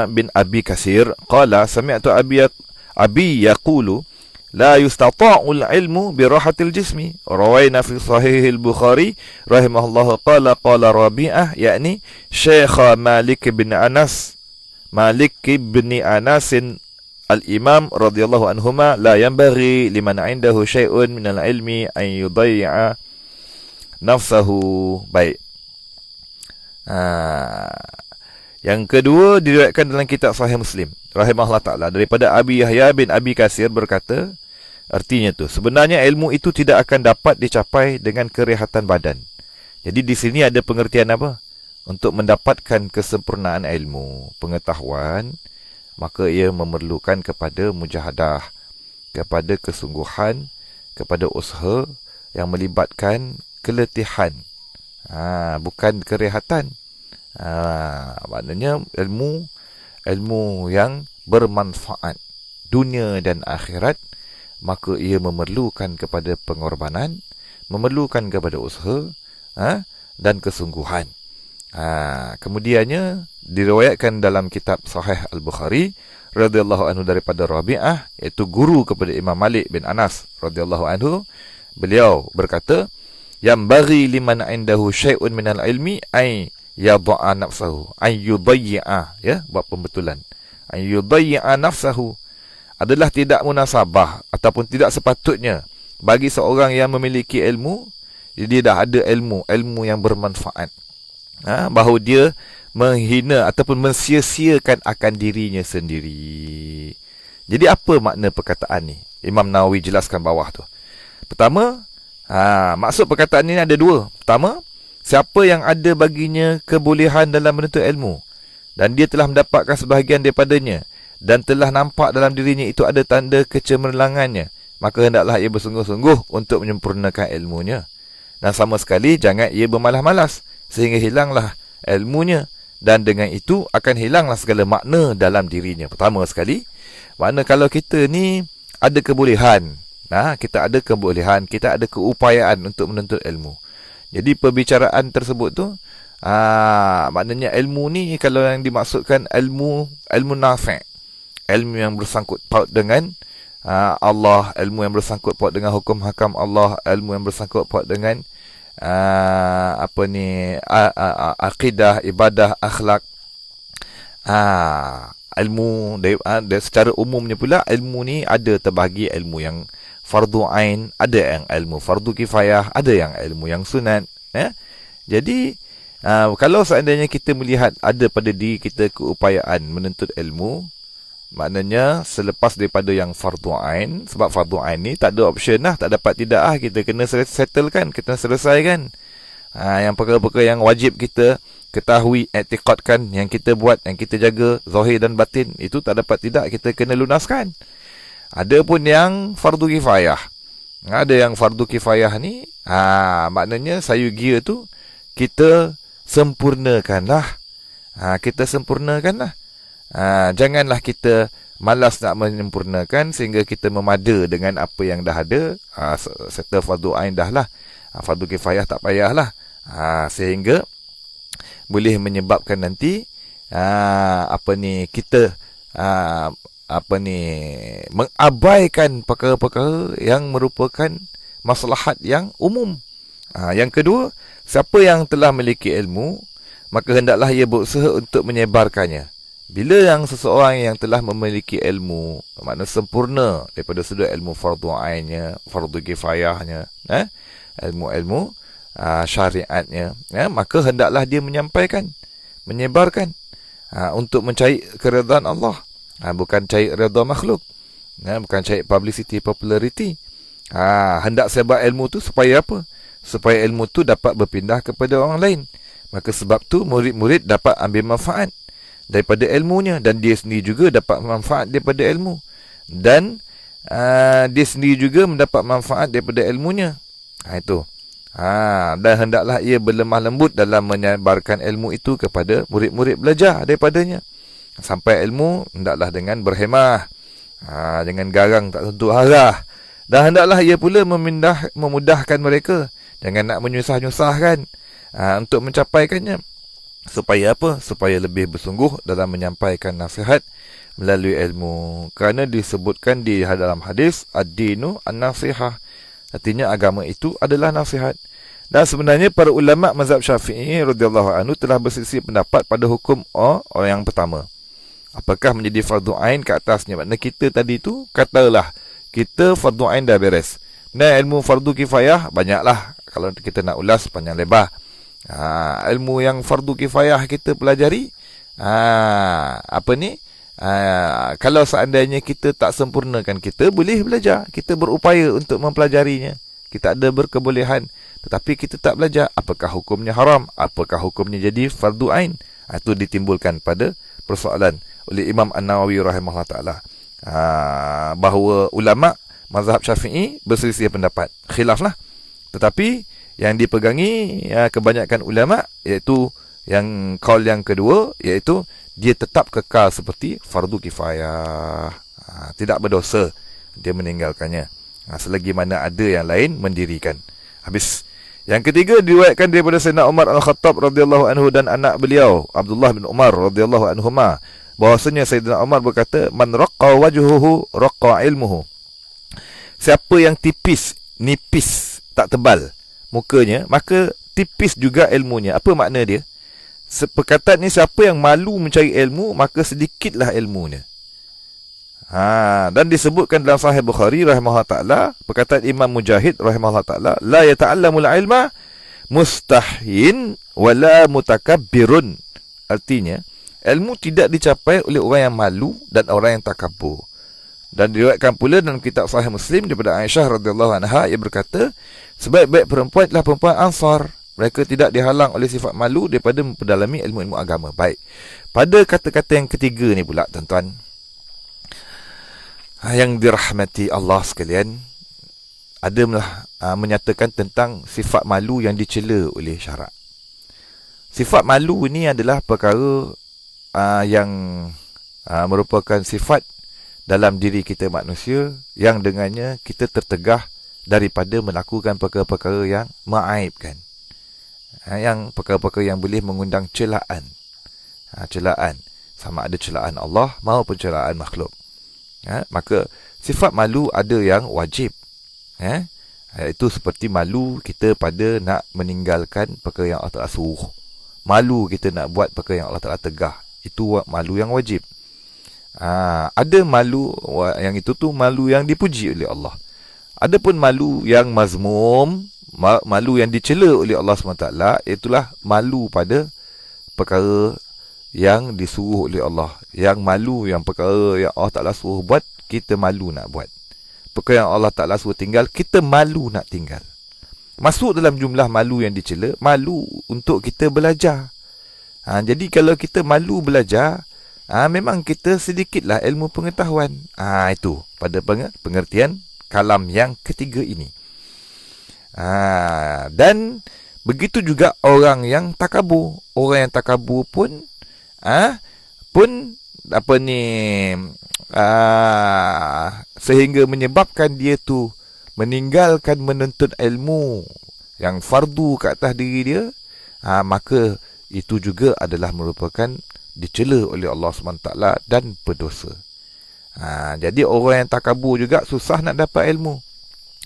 بن أبي كثير قال سمعت أبي يقول لا يستطاع العلم براحة الجسم. روينا في صحيح البخاري رحمه الله قال ربيعة يعني شيخ مالك بن أنس الإمام رضي الله عنهما لا ينبغي لمن عنده شيء من العلم أن يضيع نفسه. Baik. Yang kedua diriwayatkan dalam kitab Sahih Muslim rahimahullah taala daripada Abi Yahya bin Abi Katsir berkata, artinya tu sebenarnya ilmu itu tidak akan dapat dicapai dengan kerehatan badan. Jadi di sini ada pengertian apa? Untuk mendapatkan kesempurnaan ilmu, pengetahuan, maka ia memerlukan kepada mujahadah, kepada kesungguhan, kepada usaha yang melibatkan keletihan, bukan kerehatan. Maknanya ilmu yang bermanfaat dunia dan akhirat, maka ia memerlukan kepada pengorbanan, memerlukan kepada usaha, dan kesungguhan. Kemudiannya diriwayatkan dalam kitab Sahih Al-Bukhari radhiyallahu anhu daripada Rabi'ah, iaitu guru kepada Imam Malik bin Anas radhiyallahu anhu, beliau berkata, yang bagi liman indahu syai'un minal ilmi ay yadha'a nafsahu, ay yudayyi'a, ya, buat pembetulan, ay yudayyi'a nafsahu, adalah tidak munasabah ataupun tidak sepatutnya bagi seorang yang memiliki ilmu, dia dah ada ilmu yang bermanfaat, bahawa dia menghina ataupun mensia-siakan akan dirinya sendiri. Jadi apa makna perkataan ni? Imam Nawawi jelaskan bawah tu. Pertama, maksud perkataan ni ada dua. Pertama, siapa yang ada baginya kebolehan dalam menuntut ilmu dan dia telah mendapatkan sebahagian daripadanya dan telah nampak dalam dirinya itu ada tanda kecemerlangannya, maka hendaklah ia bersungguh-sungguh untuk menyempurnakan ilmunya. Dan sama sekali jangan ia bermalas-malas sehingga hilanglah ilmunya, dan dengan itu akan hilanglah segala makna dalam dirinya. Pertama sekali, makna kalau kita ni ada kebolehan, kita ada kebolehan, kita ada keupayaan untuk menuntut ilmu. Jadi perbicaraan tersebut tu, maknanya ilmu ni kalau yang dimaksudkan ilmu nafi', ilmu yang bersangkut paut dengan Allah, ilmu yang bersangkut paut dengan hukum hakam Allah, ilmu yang bersangkut paut dengan akidah, ibadah, akhlak. Ilmu secara umumnya pula, ilmu ni ada terbahagi ilmu yang fardu ain, ada yang ilmu fardu kifayah, ada yang ilmu yang sunat. Jadi kalau seandainya kita melihat ada pada diri kita keupayaan menuntut ilmu, maknanya selepas daripada yang fardu ain, sebab fardu ain ni tak ada option lah, tak dapat tidak lah, kita kena settlekan, kita selesaikan. Yang perkara-perkara yang wajib kita ketahui, i'tiqadkan, yang kita buat, yang kita jaga zahir dan batin, itu tak dapat tidak, kita kena lunaskan. Ada pun yang fardu kifayah. Ada yang fardu kifayah ni, maknanya sayugia tu kita sempurnakanlah. Kita sempurnakanlah. Janganlah kita malas nak menyempurnakan sehingga kita memada dengan apa yang dah ada. Serta fardu ain dah lah, fardu kifayah tak payahlah. Sehingga boleh menyebabkan nanti kita mengabaikan perkara-perkara yang merupakan maslahat yang umum. Yang kedua, siapa yang telah memiliki ilmu, maka hendaklah ia berusaha untuk menyebarkannya. Bila yang seseorang yang telah memiliki ilmu, makna sempurna daripada sudut ilmu fardu ainnya, fardu kifayahnya, ilmu-ilmu syariatnya, maka hendaklah dia menyampaikan, menyebarkan, untuk mencari keredaan Allah, bukan cari redha makhluk, bukan cari publicity, popularity. Hendak sebar ilmu tu supaya apa? Supaya ilmu tu dapat berpindah kepada orang lain. Maka sebab tu murid-murid dapat ambil manfaat daripada ilmunya, dan dia sendiri juga dapat manfaat daripada ilmu, dan dia sendiri juga mendapat manfaat daripada ilmunya. Itu. Dan hendaklah ia berlemah lembut dalam menyebarkan ilmu itu kepada murid-murid belajar daripadanya. Sampai ilmu, hendaklah dengan berhemah, dengan garang tak tentu arah. Dan hendaklah ia pula memudahkan mereka, jangan nak menyusah-nyusahkan untuk mencapaikannya. Supaya apa? Supaya lebih bersungguh dalam menyampaikan nasihat melalui ilmu. Kerana disebutkan di dalam hadis, ad-dinu an-nasihah. Artinya agama itu adalah nasihat. Dan sebenarnya para ulama mazhab Syafi'i radhiyallahu anhu telah berselisih pendapat pada hukum orang yang pertama. Apakah menjadi fardu ain ke atasnya? Maknanya kita tadi tu katalah kita fardu ain dah beres. Dan ilmu fardu kifayah banyaklah. Kalau kita nak ulas panjang lebar. Ilmu yang fardu kifayah kita pelajari, kalau seandainya kita tak sempurnakan, kita boleh belajar, kita berupaya untuk mempelajarinya, kita ada berkebolehan, tetapi kita tak belajar, apakah hukumnya haram, apakah hukumnya jadi fardu ain? Itu ditimbulkan pada persoalan oleh Imam An-Nawawi rahimahullah ta'ala, bahawa ulama mazhab Syafi'i berselisih pendapat, khilaf lah. Tetapi yang dipegangi kebanyakan ulama, iaitu yang kaul yang kedua, iaitu dia tetap kekal seperti fardu kifayah, tidak berdosa dia meninggalkannya, selagi mana ada yang lain mendirikan. Habis. Yang ketiga, diriwayatkan daripada Sayyidina Umar Al-Khattab radhiyallahu anhu dan anak beliau Abdullah bin Umar radhiyallahu anhuma, bahwasanya Sayyidina Umar berkata, man raqqa wajhuhu raqqa ilmuhu. Siapa yang tipis, nipis, tak tebal mukanya, maka tipis juga ilmunya. Apa makna dia? Perkataan ni, siapa yang malu mencari ilmu, maka sedikitlah ilmunya. Dan disebutkan dalam Sahih Bukhari rahimahullah ta'ala, perkataan Imam Mujahid rahimahullah ta'ala, la yata'allamul ilma mustahin wala mutakabbirun. Artinya, ilmu tidak dicapai oleh orang yang malu dan orang yang takabur. Dan diriwayatkan pula dalam kitab Sahih Muslim daripada Aisyah radhiyallahu anha, ia berkata, sebaik-baik perempuan adalah perempuan Ansar. Mereka tidak dihalang oleh sifat malu daripada memperdalami ilmu-ilmu agama. Baik. Pada kata-kata yang ketiga ni pula, tuan-tuan, yang dirahmati Allah sekalian, ada menyatakan tentang sifat malu yang dicela oleh syarak. Sifat malu ni adalah perkara yang merupakan sifat dalam diri kita manusia, yang dengannya kita tertegah daripada melakukan perkara-perkara yang mengaibkan, yang perkara-perkara yang boleh mengundang celaan. Celaan, sama ada celaan Allah maupun celaan makhluk. Maka sifat malu ada yang wajib, Itu seperti malu kita pada nak meninggalkan perkara yang Allah Ta'ala suruh. Malu kita nak buat perkara yang Allah Ta'ala tegah. Itu malu yang wajib. Ada malu yang itu tu malu yang dipuji oleh Allah. Ada pun malu yang mazmum, malu yang dicela oleh Allah SWT. Itulah malu pada perkara yang disuruh oleh Allah. Yang malu yang perkara yang Allah Ta'ala suruh buat, kita malu nak buat. Perkara yang Allah Ta'ala suruh tinggal, kita malu nak tinggal. Masuk dalam jumlah malu yang dicela, malu untuk kita belajar. Jadi kalau kita malu belajar, memang kita sedikitlah ilmu pengetahuan. Itu pada pengertian kalam yang ketiga ini. Dan begitu juga orang yang takabur. Orang yang takabur pun sehingga menyebabkan dia tu meninggalkan menuntut ilmu yang fardu ke atas diri dia, maka itu juga adalah merupakan dicela oleh Allah SWT dan berdosa. Jadi orang yang takabur juga susah nak dapat ilmu.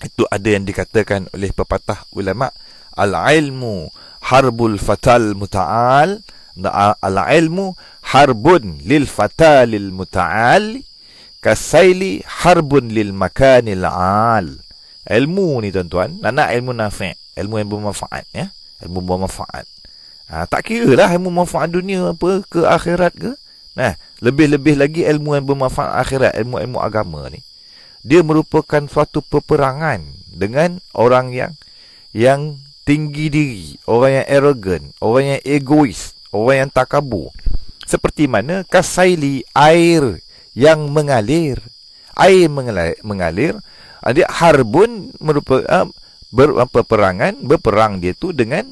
Itu ada yang dikatakan oleh pepatah ulama, al-ilmu harbul fatal muta'al, al-ilmu harbun lil fatalil muta'al, kasaili harbun lil makanil al. Ilmu ni tuan-tuan, nak ilmu nafi', ilmu yang bermanfaat, ya, ilmu bermanfaat. Tak kira lah ilmu manfaat dunia apa ke akhirat ke. Lebih-lebih lagi ilmu yang bermanfaat akhirat, ilmu-ilmu agama ni, dia merupakan suatu peperangan dengan orang yang tinggi diri, orang yang arrogant, orang yang egois, orang yang takabur. Seperti mana kasaili, air yang mengalir. Air mengalir, dia harbun merupakan berperang dia tu dengan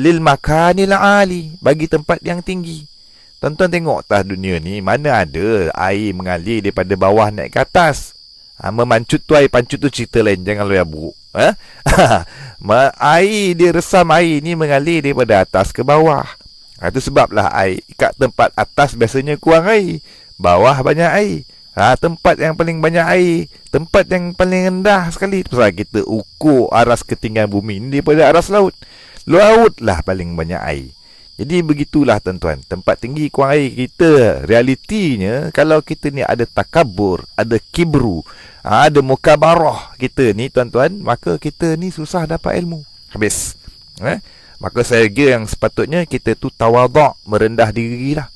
lil makanil ali, bagi tempat yang tinggi. Tuan-tuan tengok atas dunia ni, mana ada air mengalir daripada bawah naik ke atas. Memancut tu air pancut tu cerita lain, jangan lu buruk. Air dia resam, air ni mengalir daripada atas ke bawah. Itu sebablah air kat tempat atas biasanya kurang air, bawah banyak air. Tempat yang paling banyak air, tempat yang paling rendah sekali. Pasal kita ukur aras ketinggian bumi ni daripada aras laut. Laut lah paling banyak air. Jadi begitulah tuan-tuan, tempat tinggi kurang air. Kita realitinya, kalau kita ni ada takabur, ada kibru, ada mukabarah kita ni tuan-tuan, maka kita ni susah dapat ilmu. Habis. Maka saya kira yang sepatutnya kita tu tawaduk, merendah diri lah.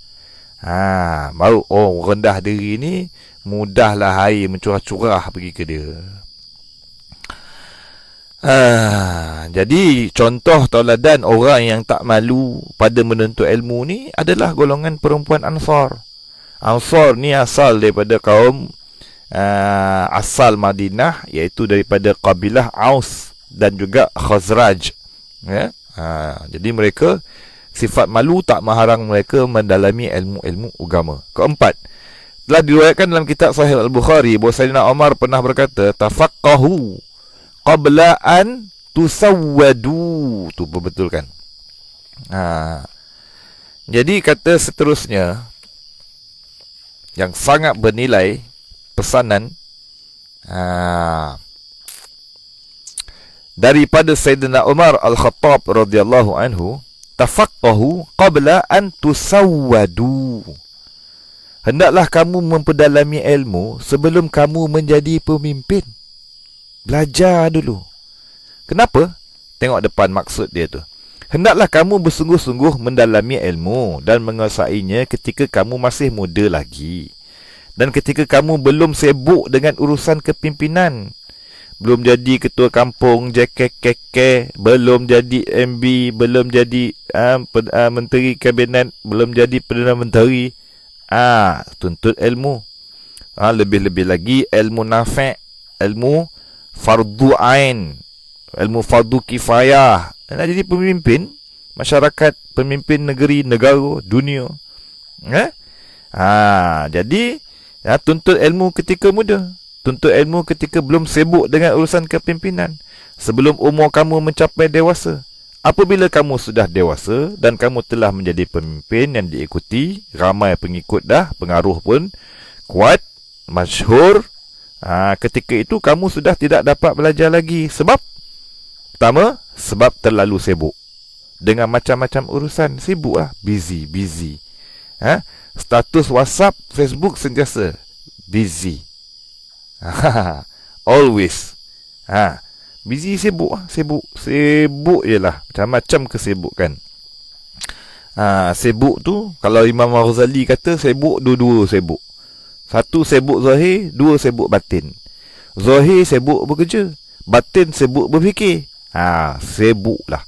Baru rendah diri ni, mudahlah air mencurah-curah pergi ke dia. Jadi contoh tauladan orang yang tak malu pada menuntut ilmu ni adalah golongan perempuan Ansar. Ansar ni asal daripada kaum asal Madinah, iaitu daripada kabilah Aus dan juga Khazraj. Jadi mereka, sifat malu tak menghalang mereka mendalami ilmu-ilmu agama. Keempat, telah diriwayatkan dalam kitab Sahih Al-Bukhari bahawa Sayyidina Umar pernah berkata, tafaqqahu qabla an tusawwadu. Tu berbetulkan. Jadi kata seterusnya yang sangat bernilai pesanan daripada Sayyidina Umar Al-Khattab radhiyallahu anhu, tafaqqahu qabla an tusawwadu. Hendaklah kamu memperdalami ilmu sebelum kamu menjadi pemimpin. Belajar dulu. Kenapa? Tengok depan maksud dia tu. Hendaklah kamu bersungguh-sungguh mendalami ilmu dan menguasainya ketika kamu masih muda lagi, dan ketika kamu belum sibuk dengan urusan kepimpinan, belum jadi ketua kampung, JKKK, belum jadi MB, belum jadi menteri kabinet, belum jadi Perdana Menteri. Tuntut ilmu. Lebih-lebih lagi ilmu nafi', ilmu fardu ain, ilmu fardu kifayah. Nak jadi pemimpin masyarakat, pemimpin negeri, negara, dunia. Jadi tuntut ilmu ketika muda. Tuntut ilmu ketika belum sibuk dengan urusan kepimpinan, sebelum umur kamu mencapai dewasa. Apabila kamu sudah dewasa dan kamu telah menjadi pemimpin yang diikuti, ramai pengikut dah, pengaruh pun kuat, masyhur, Ketika itu kamu sudah tidak dapat belajar lagi. Sebab pertama, sebab terlalu sibuk dengan macam-macam urusan. Sibuk lah, busy. Status WhatsApp, Facebook sentiasa busy. Always. Busy, sibuk je lah. Macam-macam kesibukan. Sibuk tu, kalau Imam Al-Ghazali kata sibuk, dua-dua sibuk. Satu sibuk zahir, dua sibuk batin. Zahir sibuk bekerja, batin sibuk berfikir. Sibuk lah.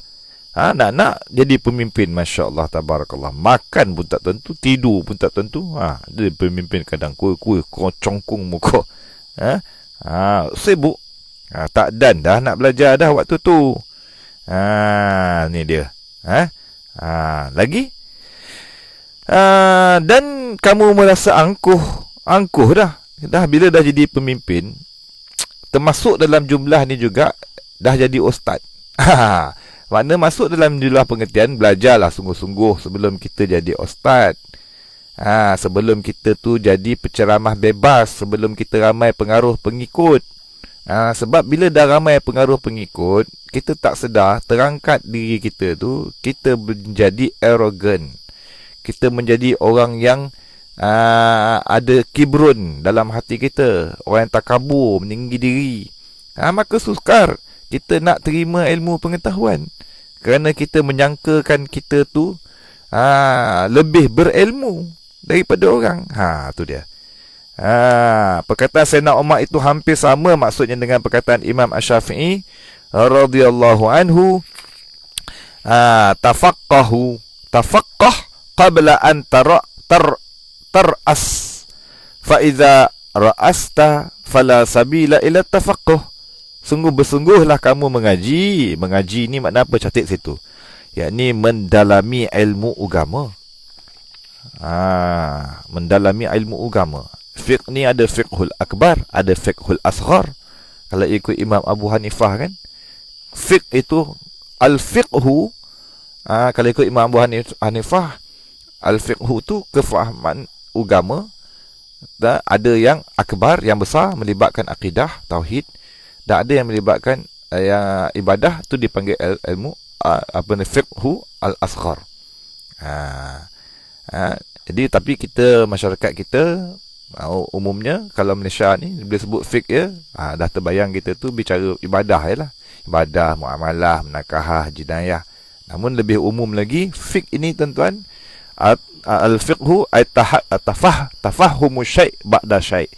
Nak jadi pemimpin, Masya Allah, Tabarakallah. Makan pun tak tentu, tidur pun tak tentu. Dia pemimpin kadang kuih-kuih, congkung muka. Sibuk. Tak dan dah nak belajar dah waktu tu. Ni dia. Lagi. Dan kamu merasa angkuh dah bila dah jadi pemimpin, termasuk dalam jumlah ni juga dah jadi ustaz. Makna masuk dalam jumlah pengertian, belajarlah sungguh-sungguh sebelum kita jadi ustaz. Sebelum kita tu jadi penceramah bebas, sebelum kita ramai pengaruh pengikut. Sebab bila dah ramai pengaruh pengikut, kita tak sedar terangkat diri kita tu, kita menjadi arrogant. Kita menjadi orang yang ada kibrun dalam hati kita, orang yang takabur, meninggi diri. Maka sukar kita nak terima ilmu pengetahuan, kerana kita menyangkakan kita tu lebih berilmu daripada orang. Tu dia. Perkataan Sayyidina Umar itu hampir sama maksudnya dengan perkataan Imam Asy-Syafi'i radhiyallahu anhu. Tafaqqah qabla an tar'as fa idza ra'asta fala sabila ila tafaqquh. Sungguh bersungguhlah kamu mengaji. Mengaji ni makna apa? Catat situ. Yakni mendalami ilmu agama. Mendalami ilmu agama. Fiqh ni ada fiqhul akbar, ada fiqhul asghar. Kalau ikut Imam Abu Hanifah kan, fiqh itu al-fiqhu. Kalau ikut Imam Abu Hanifah, al-fiqhu tu kefahaman agama. Ada yang akbar, yang besar, melibatkan akidah, tauhid. Dan ada yang melibatkan yang ibadah, tu dipanggil ilmu fiqhu al-asghar. Jadi tapi kita, masyarakat kita umumnya, kalau Malaysia ni bila sebut fiqh dah terbayang kita tu bicara ibadah lah. Ibadah, muamalah, menakahah, jinayah. Namun lebih umum lagi, fiqh ini tuan-tuan, al-fiqhu tafahhumu syai' ba'da syai'.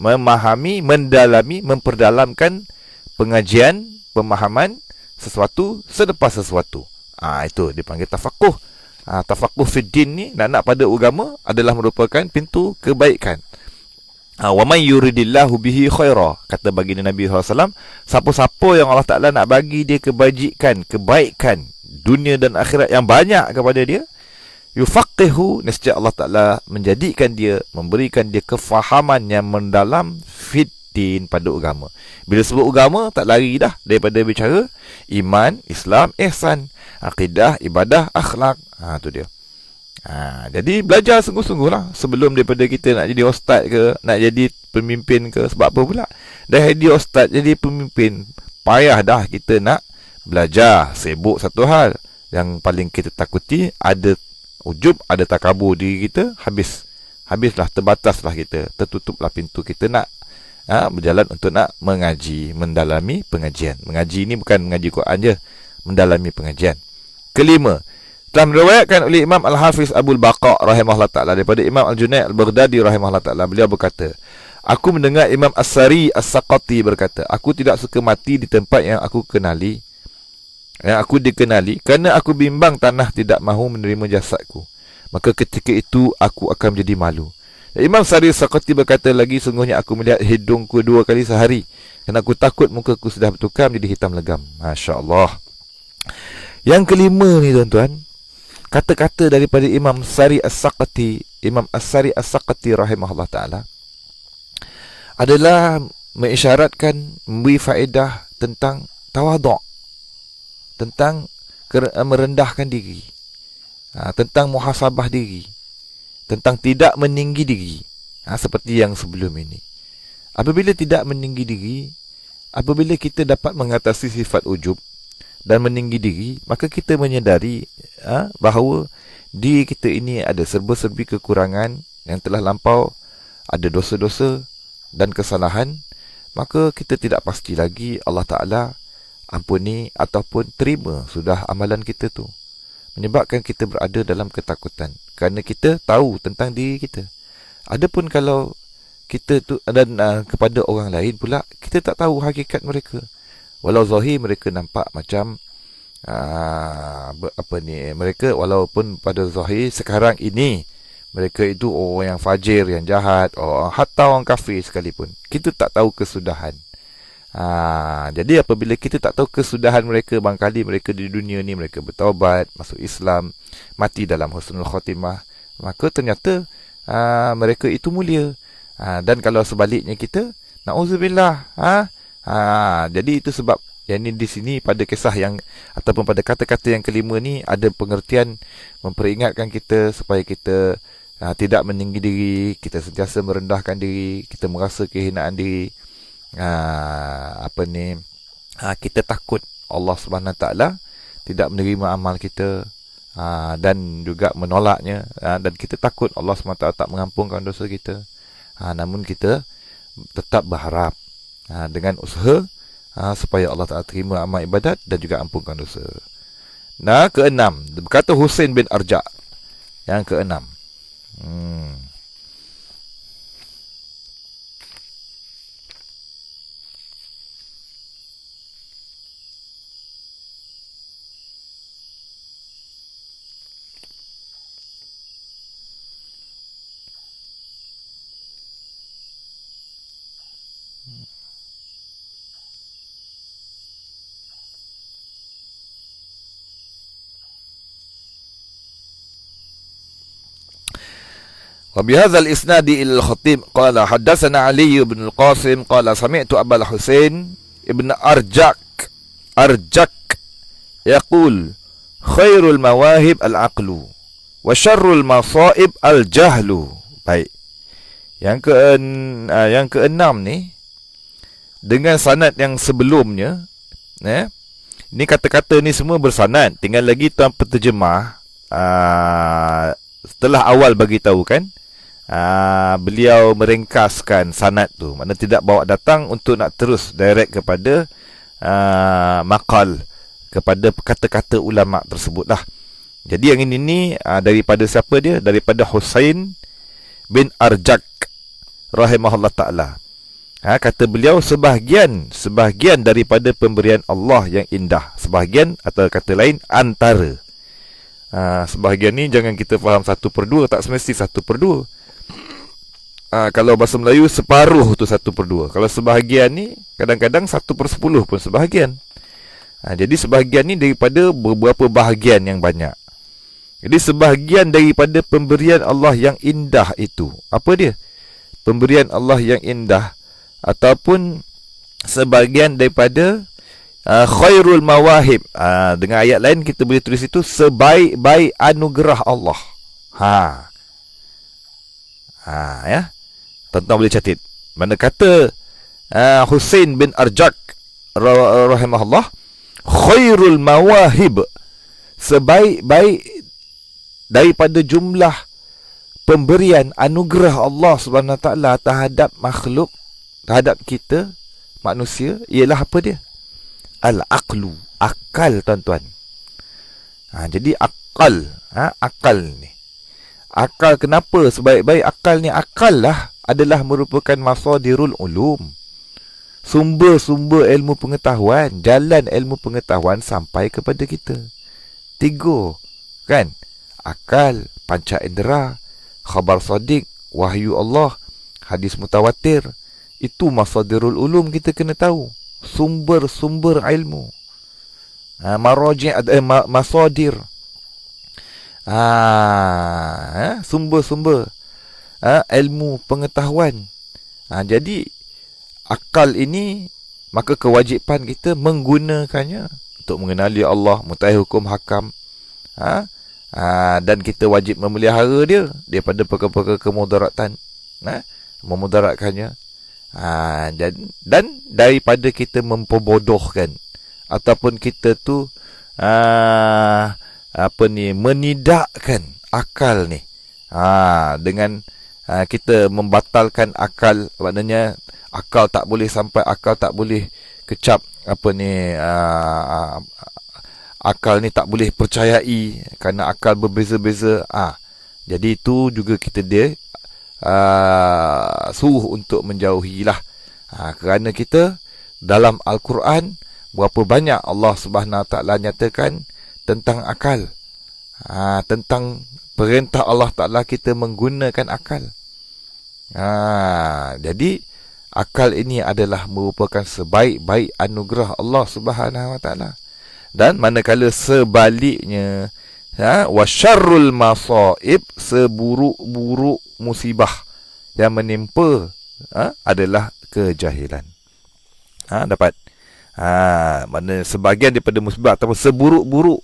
Memahami, mendalami, memperdalamkan pengajian, pemahaman sesuatu selepas sesuatu. Itu dipanggil tafaqquh. Tafaqquh fid din ni, nak pada agama adalah merupakan pintu kebaikan. Wa may yuridillahu bihi khaira, kata baginda Nabi SAW, siapa-siapa yang Allah Ta'ala nak bagi dia kebaikan dunia dan akhirat yang banyak kepada dia, yufaqihu, nescaya Allah Ta'ala menjadikan dia, memberikan dia kefahaman yang mendalam fiddin, pada agama. Bila sebut agama, tak lari dah daripada bicara iman, Islam, ihsan, akidah, ibadah, akhlak. Tu dia. Jadi belajar sungguh-sungguh lah sebelum daripada kita nak jadi ustaz ke, nak jadi pemimpin ke. Sebab apa pula? Dah jadi ustaz, jadi pemimpin, payah dah kita nak belajar. Sibuk satu hal. Yang paling kita takuti, ada ujub, ada takabur diri kita, habislah, terbataslah kita, tertutuplah pintu kita nak berjalan untuk nak mengaji, mendalami pengajian. Mengaji ni bukan mengaji Quran je, mendalami pengajian. Kelima, telah meriwayatkan oleh Imam Al-Hafiz Abul Baqa rahimahullah ta'ala daripada Imam Al-Junaid Al-Baghdadi rahimahullah ta'ala. Beliau berkata, aku mendengar Imam As-Sari As-Saqati berkata, aku tidak suka mati di tempat yang aku dikenali, kerana aku bimbang tanah tidak mahu menerima jasadku. Maka ketika itu aku akan menjadi malu. Imam Sari As-Saqati berkata lagi, sungguhnya aku melihat hidungku 2 kali sehari, kerana aku takut mukaku sudah bertukar menjadi hitam legam. Masya Allah. Yang kelima ni tuan-tuan, kata-kata daripada Imam Sari As-Saqati, Imam As-Sari As-Saqati rahimahullah ta'ala, adalah mengisyaratkan, memberi faedah tentang tawaduk, tentang merendahkan diri, tentang muhasabah diri, tentang tidak meninggi diri, seperti yang sebelum ini. Apabila tidak meninggi diri, apabila kita dapat mengatasi sifat ujub dan meninggi diri, maka kita menyedari bahawa diri kita ini ada serba-serbi kekurangan yang telah lampau, ada dosa-dosa dan kesalahan. Maka kita tidak pasti lagi Allah Ta'ala ampuni ataupun terima sudah amalan kita tu. Menyebabkan kita berada dalam ketakutan kerana kita tahu tentang diri kita. Adapun kalau kita tu dan kepada orang lain pula, kita tak tahu hakikat mereka. Walau zahir mereka nampak macam mereka walaupun pada zahir sekarang ini mereka itu orang yang fajir, yang jahat, hatta orang kafir sekalipun, kita tak tahu kesudahan. Jadi apabila kita tak tahu kesudahan mereka, barangkali mereka di dunia ni mereka bertaubat, masuk Islam, mati dalam husnul khatimah, maka ternyata mereka itu mulia. Dan kalau sebaliknya kita, na'udzubillah. Jadi itu sebab yang ini di sini pada kisah yang ataupun pada kata-kata yang kelima ni ada pengertian memperingatkan kita supaya kita tidak meninggi diri, kita sentiasa merendahkan diri, kita merasa kehinaan diri. Kita takut Allah Subhanahu Taala tidak menerima amal kita dan juga menolaknya, dan kita takut Allah Subhanahu Taala tak mengampunkan dosa kita. Namun kita tetap berharap dengan usaha supaya Allah Ta'ala terima amal ibadat dan juga ampunkan dosa. Keenam, berkata Husain bin Arja', yang keenam, وبهذا الإسناد إلى الخطيب قال حدثنا علي بن القاسم قال سمعت أبا الحسين ابن أرجك يقول خير المواهب العقل وشر المصائب الجهل. Baik. Yang keenam ni dengan sanad yang sebelumnya, ni kata-kata ni semua bersanad, tinggal lagi tuan penterjemah setelah awal bagi tahu kan, beliau meringkaskan sanad tu, makna tidak bawa datang untuk nak terus direct kepada maqal, kepada kata-kata ulama tersebut lah. Jadi yang ini ni daripada siapa dia? Daripada Husain bin Arjak rahimahullah ta'ala. Kata beliau, sebahagian daripada pemberian Allah yang indah, sebahagian atau kata lain antara. Sebahagian ni jangan kita faham 1/2, tak semesti 1/2. Kalau bahasa Melayu separuh tu 1/2. Kalau sebahagian ni kadang-kadang 1/10 pun sebahagian. Jadi sebahagian ni daripada beberapa bahagian yang banyak. Jadi sebahagian daripada pemberian Allah yang indah itu, apa dia? Pemberian Allah yang indah ataupun sebahagian daripada khairul mawahib. Dengan ayat lain kita boleh tulis itu sebaik-baik anugerah Allah. Ya. Tuan-tuan boleh catat. Mana kata Husain bin Arjak rahimahullah, khairul mawahib, sebaik-baik daripada jumlah pemberian anugerah Allah Subhanahu Wa Taala terhadap makhluk, terhadap kita manusia, ialah apa dia? Al-aqlu, akal, tuan-tuan. Jadi akal, akal ni. Akal, kenapa sebaik-baik akal ni? Akal lah adalah merupakan masadirul ulum, sumber-sumber ilmu pengetahuan, jalan ilmu pengetahuan sampai kepada kita. 3, kan? Akal, panca indera, khabar sadiq, wahyu Allah, hadis mutawatir. Itu masadirul ulum, kita kena tahu sumber-sumber ilmu, maraji' masadir, sumber-sumber ilmu pengetahuan. Jadi akal ini, maka kewajipan kita menggunakannya untuk mengenali Allah, mutakhir hukum hakam, dan kita wajib memelihara dia daripada perkara-perkara kemudaratan, memudaratkannya. Dan daripada kita memperbodohkan ataupun kita tu menidakkan akal ni, dengan kita membatalkan akal, maknanya akal tak boleh sampai, akal tak boleh kecap, akal ni tak boleh percayai kerana akal berbeza-beza. Jadi itu juga kita suruh untuk menjauhilah. Kerana kita dalam Al-Quran berapa banyak Allah Subhanahu Wa Taala nyatakan tentang akal, tentang perintah Allah Taala kita menggunakan akal. Jadi akal ini adalah merupakan sebaik-baik anugerah Allah Subhanahu Wa Taala. Dan manakala sebaliknya, wasyarrul masaib, seburuk-buruk musibah yang menimpa adalah kejahilan. Dapat? Mana sebahagian daripada musibah ataupun seburuk-buruk.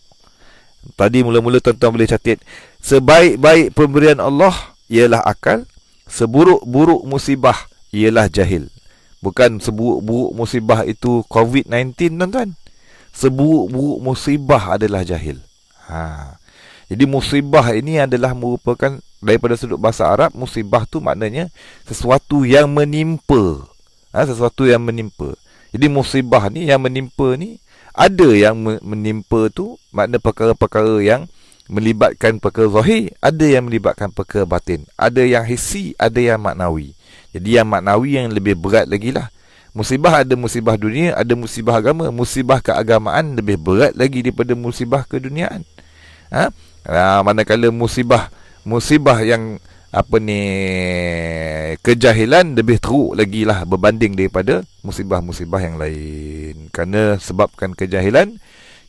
Tadi mula-mula tuan-tuan boleh catat, sebaik-baik pemberian Allah ialah akal, seburuk-buruk musibah ialah jahil. Bukan seburuk-buruk musibah itu COVID-19, tuan-tuan. Seburuk-buruk musibah adalah jahil. Jadi musibah ini adalah merupakan, daripada sudut bahasa Arab, musibah tu maknanya sesuatu yang menimpa. Sesuatu yang menimpa. Jadi musibah ni yang menimpa ni, ada yang menimpa tu makna perkara-perkara yang melibatkan perkara zahir, ada yang melibatkan perkara batin, ada yang hissi, ada yang maknawi. Jadi yang maknawi yang lebih berat lagi lah. Musibah ada musibah dunia, ada musibah agama. Musibah keagamaan lebih berat lagi daripada musibah keduniaan. Manakala musibah yang kejahilan lebih teruk lagi lah berbanding daripada musibah-musibah yang lain. Kerana sebabkan kejahilan,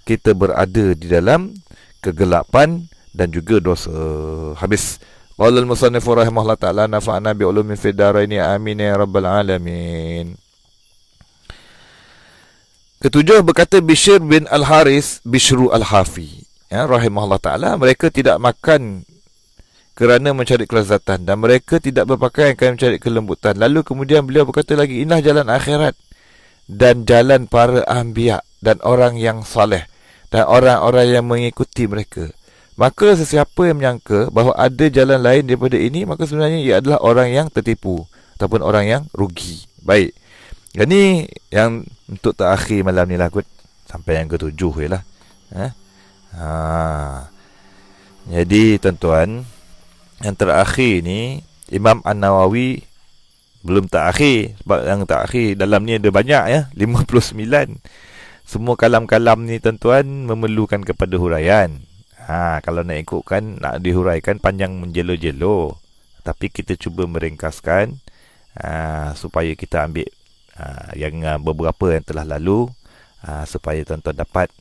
kita berada di dalam kegelapan dan juga dosa. Habis. Qala al-musannif rahimahullah ta'ala, nafa'na bi'ulumin fid dharaini, amin ya rabbal alamin. Ketujuh, berkata Bishr bin Al-Haris, Bishru Al-Hafi, rahimahullah ta'ala, mereka tidak makan kerana mencari kelezatan, dan mereka tidak berpakaian kerana mencari kelembutan. Lalu kemudian beliau berkata lagi, inilah jalan akhirat dan jalan para anbiya dan orang yang saleh dan orang-orang yang mengikuti mereka. Maka sesiapa yang menyangka bahawa ada jalan lain daripada ini, maka sebenarnya ia adalah orang yang tertipu ataupun orang yang rugi. Baik. Ini yang untuk terakhir malam ni lah kot. Sampai yang ketujuh je lah. Jadi tuan-tuan, yang terakhir ni Imam An-Nawawi belum terakhir. Sebab yang terakhir dalam ni ada banyak 59. Semua kalam-kalam ni tuan-tuan memerlukan kepada huraian. Kalau nak ikutkan, nak dihuraikan panjang menjelo-jelo. Tapi kita cuba meringkaskan supaya kita ambil yang beberapa yang telah lalu, supaya tuan-tuan dapat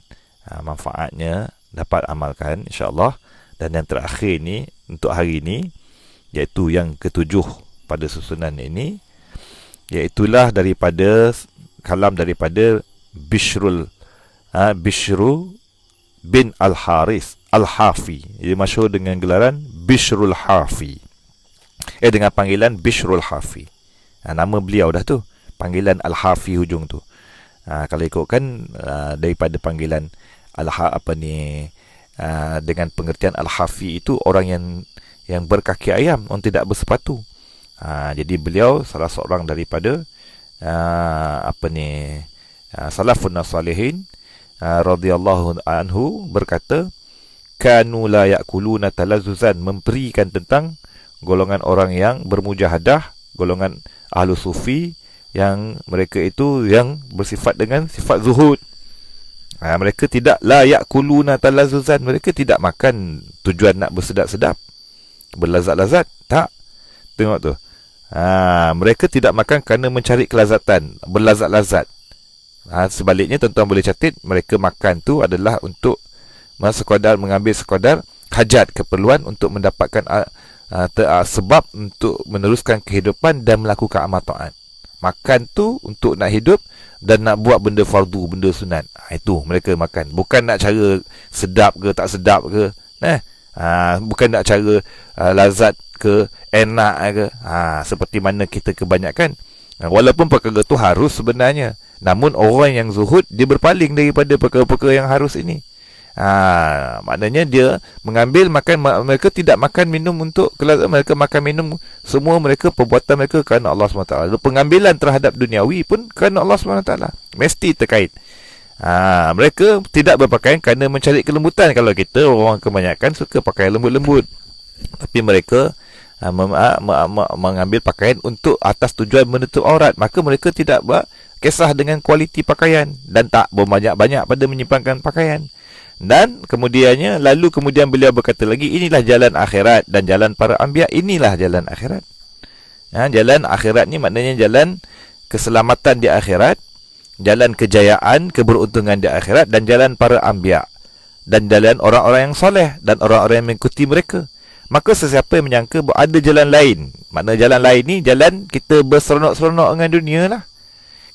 manfaatnya, dapat amalkan insya-Allah. Dan yang terakhir ni untuk hari ini, iaitu yang ketujuh pada susunan ini, iaitulah daripada kalam daripada Bishru bin Al-Haris Al-Hafi. Dia masyhur dengan gelaran Bishrul Hafi, dengan panggilan Bishrul Hafi. Nama beliau dah tu, panggilan Al-Hafi hujung tu. Kalau ikutkan daripada panggilan dengan pengertian Al-Hafi itu orang yang berkaki ayam, orang tidak bersepatu. Jadi beliau salah seorang daripada salafun salihin radhiyallahu anhu berkata, kanu la yakuluna talazzuzan, memperikan tentang golongan orang yang bermujahadah, golongan ahlu sufi yang mereka itu yang bersifat dengan sifat zuhud. Mereka tidak la yakuluna talazzuzan, mereka tidak makan tujuan nak bersedap-sedap, berlazat-lazat, tak. Tengok tu. Mereka tidak makan kerana mencari kelazatan, berlazat-lazat. Sebaliknya tuan-tuan boleh catat, mereka makan tu adalah untuk sekadar mengambil sekadar hajat, keperluan untuk mendapatkan sebab untuk meneruskan kehidupan dan melakukan amal taat. Makan tu untuk nak hidup dan nak buat benda fardu, benda sunat. Itu mereka makan. Bukan nak cara sedap ke tak sedap ke, bukan nak cara lazat ke, enak ke. Seperti mana kita kebanyakan Walaupun perkara itu harus sebenarnya, namun orang yang zuhud, dia berpaling daripada perkara-perkara yang harus ini. Maknanya dia mengambil makan, mereka tidak makan minum untuk kelazatan, mereka makan minum semua mereka perbuatan mereka kerana Allah SWT. Pengambilan terhadap duniawi pun kerana Allah SWT, mesti terkait. Mereka tidak berpakaian kerana mencari kelembutan. Kalau kita orang kebanyakan suka pakai lembut-lembut, tapi mereka mengambil pakaian untuk atas tujuan menutup aurat, maka mereka tidak kisah dengan kualiti pakaian dan tak berbanyak-banyak pada menyimpankan pakaian. Dan kemudiannya, lalu kemudian beliau berkata lagi, inilah jalan akhirat dan jalan para anbiya. Inilah jalan akhirat. Jalan akhirat ni maknanya jalan keselamatan di akhirat, jalan kejayaan, keberuntungan di akhirat, dan jalan para anbiya, dan jalan orang-orang yang soleh dan orang-orang yang mengikuti mereka. Maka sesiapa yang menyangka ada jalan lain, maknanya jalan lain ni jalan kita berseronok-seronok dengan dunia lah,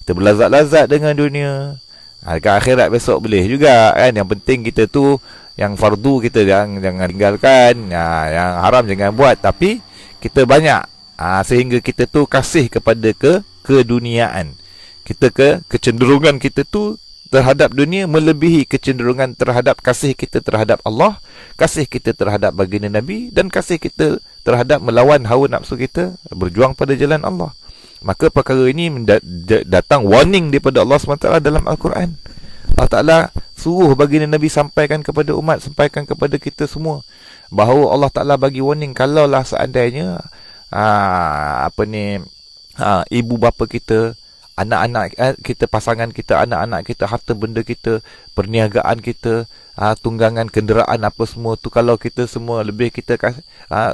kita berlazat-lazat dengan dunia. Dekat akhirat besok boleh juga kan. Yang penting kita tu, yang fardu kita jangan tinggalkan, yang haram jangan buat. Tapi kita banyak, sehingga kita tu kasih kepada keduniaan. Kita kecenderungan kita tu terhadap dunia melebihi kecenderungan terhadap kasih kita terhadap Allah, kasih kita terhadap baginda Nabi, dan kasih kita terhadap melawan hawa nafsu kita, berjuang pada jalan Allah. Maka perkara ini datang warning daripada Allah SWT dalam Al-Quran. Allah Ta'ala suruh baginda Nabi sampaikan kepada umat, sampaikan kepada kita semua, bahawa Allah Ta'ala bagi warning, kalaulah seandainya ibu bapa kita, anak-anak kita, pasangan kita, anak-anak kita, harta benda kita, perniagaan kita, tunggangan kenderaan apa semua tu, kalau kita semua lebih kita kasih,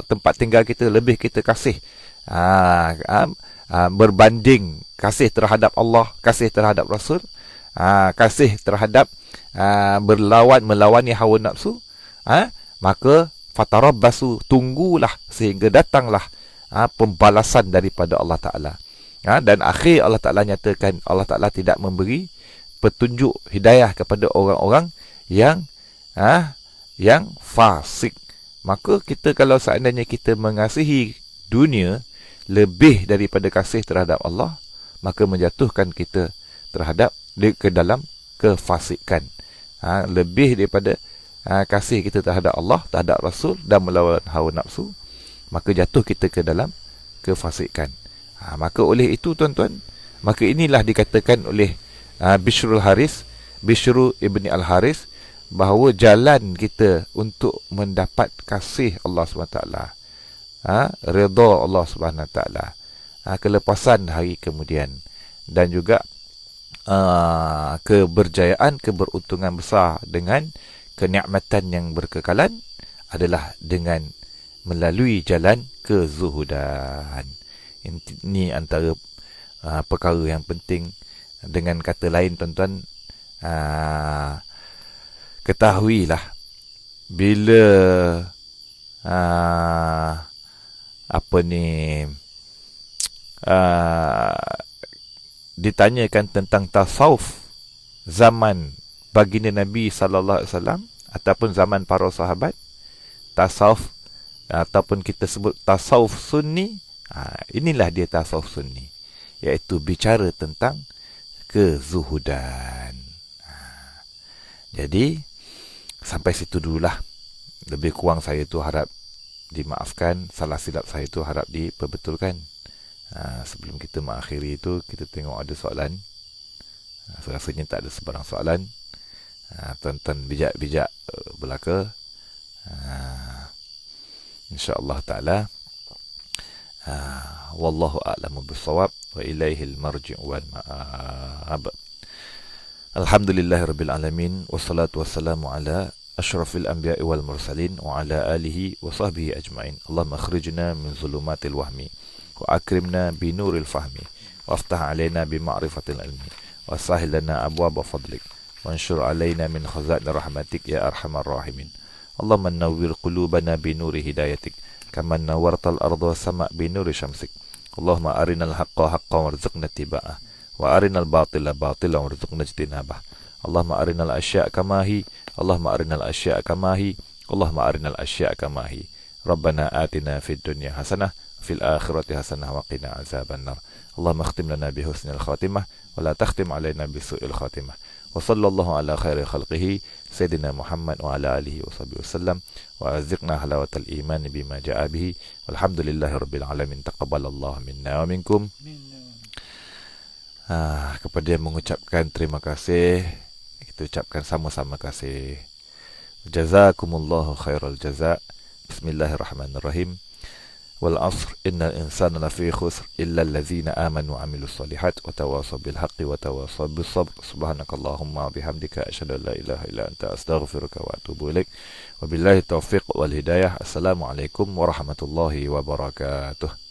tempat tinggal kita lebih kita kasih, berbanding kasih terhadap Allah, kasih terhadap Rasul, kasih terhadap melawani hawa nafsu, maka fatarabbasu, tunggulah sehingga datanglah pembalasan daripada Allah Ta'ala. Dan akhir Allah Ta'ala nyatakan, Allah Ta'ala tidak memberi petunjuk hidayah kepada orang-orang yang fasik. Maka kita, kalau seandainya kita mengasihi dunia lebih daripada kasih terhadap Allah, maka menjatuhkan kita ke dalam kefasikan. Lebih daripada kasih kita terhadap Allah, terhadap Rasul, dan melawan hawa nafsu, maka jatuh kita ke dalam kefasikan. Maka oleh itu tuan-tuan, maka inilah dikatakan oleh Bishr ibni Al-Haris, bahawa jalan kita untuk mendapat kasih Allah SWT, redha Allah SWT, kelepasan hari kemudian, dan juga keberjayaan, keberuntungan besar dengan kenikmatan yang berkekalan, adalah dengan melalui jalan kezuhudan. Ini antara perkara yang penting. Dengan kata lain tuan-tuan, ketahuilah, bila ditanyakan tentang tasawuf zaman baginda Nabi sallallahu alaihi wasallam ataupun zaman para sahabat, tasawuf ataupun kita sebut tasawuf sunni, inilah dia tasawuf sunni, iaitu bicara tentang kezuhudan. Jadi sampai situ dululah. Lebih kurang saya tu harap dimaafkan, salah silap saya tu harap diperbetulkan. Sebelum kita mengakhiri itu, kita tengok ada soalan. Rasanya tak ada sebarang soalan. Tuan-tuan bijak-bijak belaka. InsyaAllah ta'ala. Wallahu a'lamu bissawab, wa ilaihil marji' wal ma'ab. Alhamdulillahirabbil alamin, wassalatu wassalamu ala asyrafil anbiya'i wal mursalin wa ala alihi wa sahbihi ajma'in. Allahumma akhrijna min zulumatil wahmi wa akrimna bi nuril fahmi wa aftah alaina bi ma'rifatil ilmi wa sahil lana abwaaba fadlik wa anshur alaina min khaza'in rahmatik ya arhamar rahimin. Allahumma nawwir qulubana bi nuri hidayatik kama nawwartal arda sama' bi nuri syamsik. Allahumma arinal haqqa haqqan warzuqna ittiba'ah wa arinal batila batilan warzuqna ijtinabah. Allahumma arinal asya' kama hi, Allahumma arinal asya' kama hi, Allahumma arinal asya' kama hi. Rabbana atina fid dunya hasanah fil akhirati hasanah wa qina azabannar. Allahumma akhtim lana bi husnil khatimah wa la takhtim alaina bi su'il khatimah. Wa sallallahu ala khairi khalqihi Sayyidina Muhammad wa ala alihi wa sahbihi wasallam wa azziqna halawatal iman bima ja'a bihi walhamdulillahi rabbil alamin. Taqabbalallahu minna wa minkum. Kepada yang mengucapkan terima kasih, kita ucapkan sama-sama kasih. Jazakumullahu khairal jaza. Bismillahirrahmanirrahim. Wal asr innal insana lafi khusr illa allazina amanu wa amilus solihat wa tawasaw bil haqqi wa tawasaw bis sabr. Subhanakallahumma bihamdika asyhadu an la ilaha illa anta astaghfiruka wa atubu ilaik. Wabillahi taufiq wal hidayah. Assalamualaikum warahmatullahi wabarakatuh.